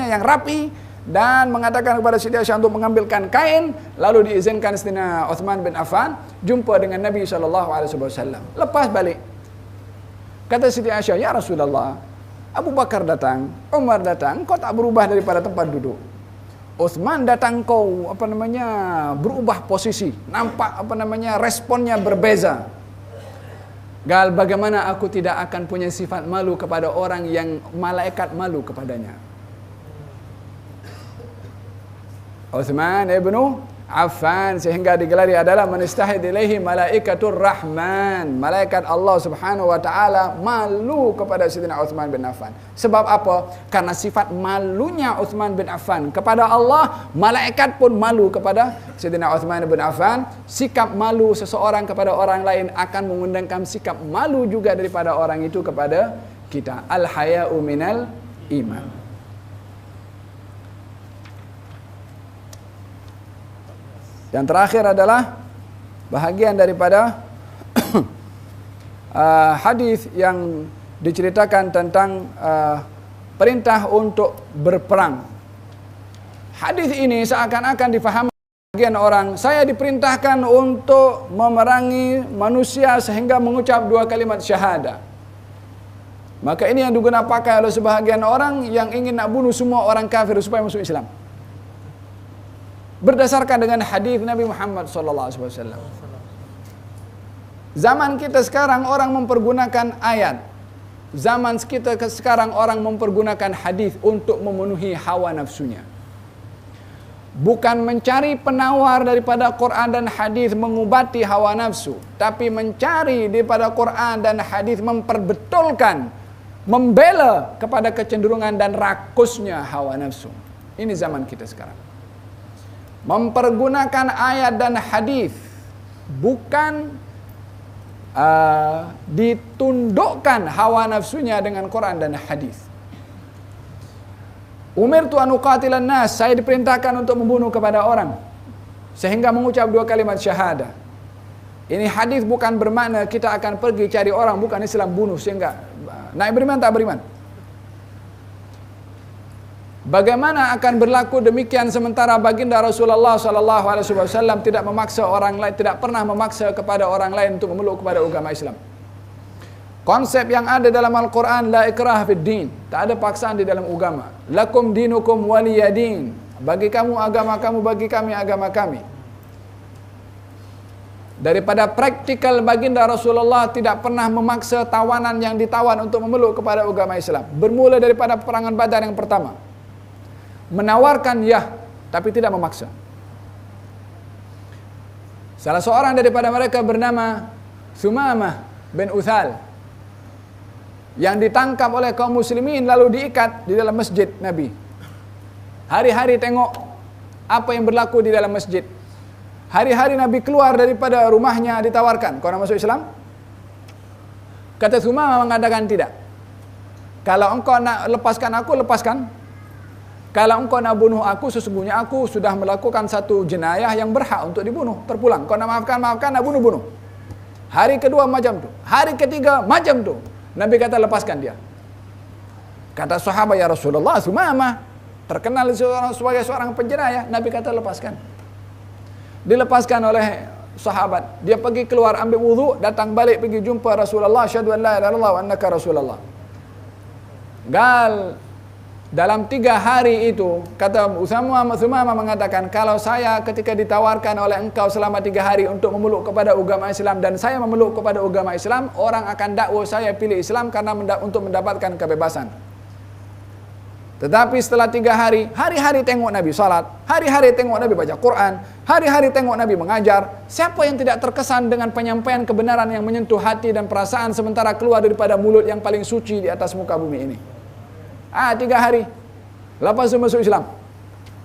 yang rapi, dan mengatakan kepada Siti Aisyah untuk mengambilkan kain, lalu diizinkan Sayyidina Uthman bin Affan jumpa dengan Nabi SAW. Lepas balik, kata Siti Aisyah, ya Rasulullah, Abu Bakar datang, Umar datang, kau tak berubah daripada tempat duduk. Uthman datang, kau berubah posisi, nampak responnya berbeza. Bagaimana aku tidak akan punya sifat malu kepada orang yang malaikat malu kepadanya? Uthman ibnu Affan, sehingga digelari adalah manistahid ilaihi malaikatur rahman, malaikat Allah Subhanahu wa taala malu kepada Sayyidina Uthman bin Affan. Sebab apa? Karena sifat malunya Uthman bin Affan kepada Allah, malaikat pun malu kepada Sayyidina Uthman bin Affan. Sikap malu seseorang kepada orang lain akan mengundangkan sikap malu juga daripada orang itu kepada kita. Al-haya'u minal iman. Yang terakhir adalah bahagian daripada hadis yang diceritakan tentang perintah untuk berperang. Hadis ini seakan-akan difahami bagian orang, saya diperintahkan untuk memerangi manusia sehingga mengucap 2 kalimat syahadah. Maka ini yang digunakan pakai oleh sebahagian orang yang ingin nak bunuh semua orang kafir supaya masuk Islam. berdasarkan dengan hadis Nabi Muhammad SAW. Zaman kita sekarang orang mempergunakan ayat. Zaman kita sekarang orang mempergunakan hadis untuk memenuhi hawa nafsunya. Bukan mencari penawar daripada Quran dan hadis mengubati hawa nafsu, tapi mencari daripada Quran dan hadis memperbetulkan, membela kepada kecenderungan dan rakusnya hawa nafsu. Ini zaman kita sekarang. Mempergunakan ayat dan hadis bukan ditundukkan hawa nafsunya dengan Quran dan hadis. Umirtu an uqatilan nas, saya diperintahkan untuk membunuh kepada orang sehingga mengucap 2 kalimat syahadah. Ini hadis bukan bermakna kita akan pergi cari orang, bukan Islam bunuh sehingga naik beriman tak beriman. Bagaimana akan berlaku demikian sementara baginda Rasulullah SAW tidak memaksa orang lain, tidak pernah memaksa kepada orang lain untuk memeluk kepada agama Islam. Konsep yang ada dalam Al-Quran, la ikrah fid din, tak ada paksaan di dalam agama. Lakum dinukum waliyadin, bagi kamu agama kamu, bagi kami agama kami. Daripada praktikal baginda Rasulullah tidak pernah memaksa tawanan yang ditawan untuk memeluk kepada agama Islam. Bermula daripada peperangan Badar yang pertama, menawarkan ya, tapi tidak memaksa. Salah seorang daripada mereka bernama Sumamah bin Uthal, yang ditangkap oleh kaum muslimin lalu diikat di dalam masjid Nabi. Hari-hari tengok apa yang berlaku di dalam masjid. Hari-hari Nabi keluar daripada rumahnya ditawarkan, kau nak masuk Islam? Kata Sumamah mengatakan tidak. Kalau engkau nak lepaskan aku, lepaskan. Kalau engkau nak bunuh aku, sesungguhnya aku sudah melakukan satu jenayah yang berhak untuk dibunuh. Terpulang. Kau nak maafkan, maafkan, nak bunuh, bunuh. Hari kedua macam tu. Hari ketiga macam tu. Nabi kata lepaskan dia. Kata sahabat, ya Rasulullah, Sumamah terkenal sebagai seorang penjenayah. Nabi kata lepaskan. Dilepaskan oleh sahabat. Dia pergi keluar ambil wudhu, datang balik pergi jumpa Rasulullah. Asyhadu an la ilaha illallah wa annaka Rasulullah. Dalam 3 hari itu, kata Sumamah mengatakan, kalau saya ketika ditawarkan oleh engkau selama 3 hari untuk memeluk kepada agama Islam, dan saya memeluk kepada agama Islam, orang akan dakwa saya pilih Islam karena untuk mendapatkan kebebasan. Tetapi setelah 3 hari, hari-hari tengok Nabi salat, hari-hari tengok Nabi baca Quran, hari-hari tengok Nabi mengajar. Siapa yang tidak terkesan dengan penyampaian kebenaran yang menyentuh hati dan perasaan sementara keluar daripada mulut yang paling suci di atas muka bumi ini? 3 hari lepas itu masuk Islam.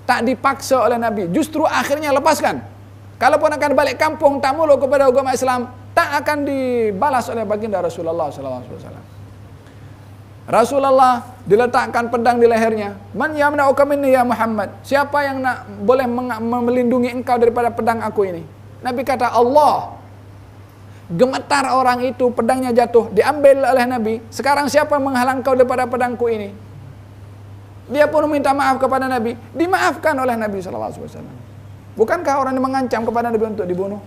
Tak dipaksa oleh Nabi, justru akhirnya lepaskan. Kalaupun akan balik kampung tak meluk kepada agama Islam, tak akan dibalas oleh baginda Rasulullah SAW. Rasulullah diletakkan pedang di lehernya. Man yamna'uka minni ya Muhammad, siapa yang nak boleh melindungi engkau daripada pedang aku ini? Nabi kata Allah. Gemetar orang itu, pedangnya jatuh, diambil oleh Nabi. Sekarang siapa menghalang kau daripada pedangku ini? Dia pun meminta maaf kepada Nabi, dimaafkan oleh Nabi SAW. Bukankah orang yang mengancam kepada Nabi untuk dibunuh?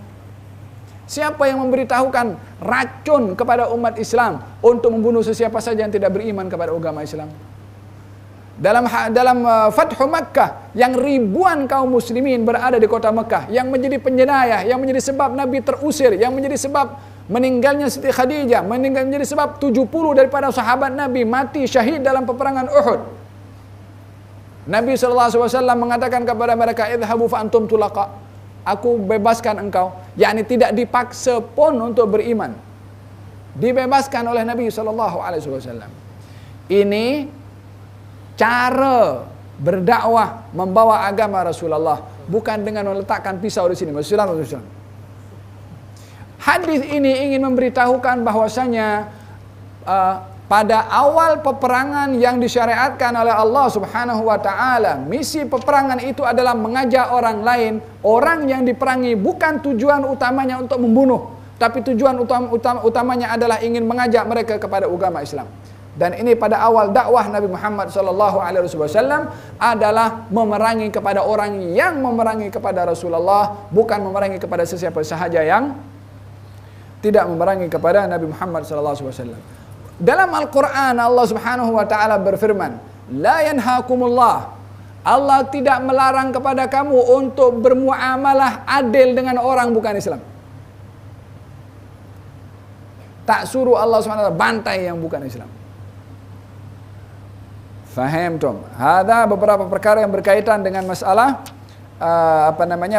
Siapa yang memberitahukan racun kepada umat Islam untuk membunuh sesiapa saja yang tidak beriman kepada agama Islam? Dalam Fathu Makkah, yang ribuan kaum muslimin berada di kota Makkah, yang menjadi penjenayah, yang menjadi sebab Nabi terusir, yang menjadi sebab meninggalnya Siti Khadijah, menjadi sebab 70 daripada sahabat Nabi mati syahid dalam peperangan Uhud. Nabi SAW mengatakan kepada mereka, idhabu fa antum tulaqa, aku bebaskan engkau, yakni tidak dipaksa pun untuk beriman, dibebaskan oleh Nabi SAW. Ini cara berdakwah membawa agama Rasulullah, bukan dengan meletakkan pisau di sini. Rasulullah. Hadis ini ingin memberitahukan bahwasanya pada awal peperangan yang disyariatkan oleh Allah Subhanahu wa taala, misi peperangan itu adalah mengajak orang lain. Orang yang diperangi bukan tujuan utamanya untuk membunuh, tapi tujuan utamanya adalah ingin mengajak mereka kepada agama Islam. Dan ini pada awal dakwah Nabi Muhammad SAW adalah memerangi kepada orang yang memerangi kepada Rasulullah, bukan memerangi kepada sesiapa sahaja yang tidak memerangi kepada Nabi Muhammad SAW. Dalam Al-Quran Allah Subhanahu wa taala berfirman, la yanhaakumullah Allah tidak melarang kepada kamu untuk bermuamalah adil dengan orang bukan Islam. Tak suruh Allah SWT bantai yang bukan Islam. Faham tom? Ada beberapa perkara yang berkaitan dengan masalah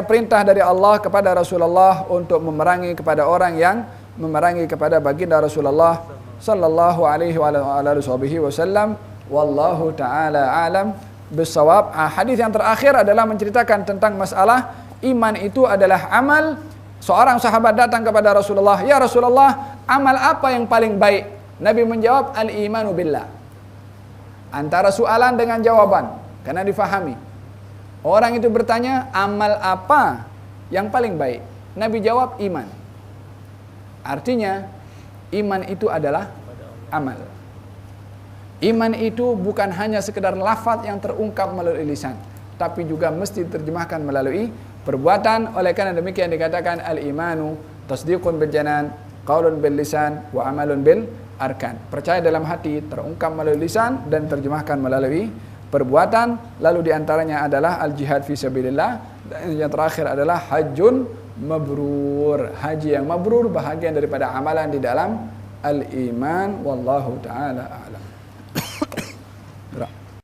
perintah dari Allah kepada Rasulullah untuk memerangi kepada orang yang memerangi kepada baginda Rasulullah sallallahu alaihi wasallam. Wallahu taala alam bisawab. Hadis yang terakhir adalah menceritakan tentang masalah iman itu adalah amal. Seorang sahabat datang kepada Rasulullah, "Ya Rasulullah, amal apa yang paling baik?" Nabi menjawab, "Al-imanu billah." Antara soalan dengan jawaban, karena difahami. Orang itu bertanya, amal apa yang paling baik? Nabi jawab, iman. Artinya, iman itu adalah amal. Iman itu bukan hanya sekedar lafaz yang terungkap melalui lisan, tapi juga mesti diterjemahkan melalui perbuatan. Oleh karena demikian dikatakan al-imanu tasdiqun bil janan, qaulun bil lisan, wa amalun bil arkan. Percaya dalam hati, terungkap melalui lisan dan terjemahkan melalui perbuatan. Lalu diantaranya adalah al-jihad fi sabilillah, dan yang terakhir adalah hajjun mabrur. Haji yang mabrur bahagian daripada amalan di dalam al-iman. Wallahu taala a'lam.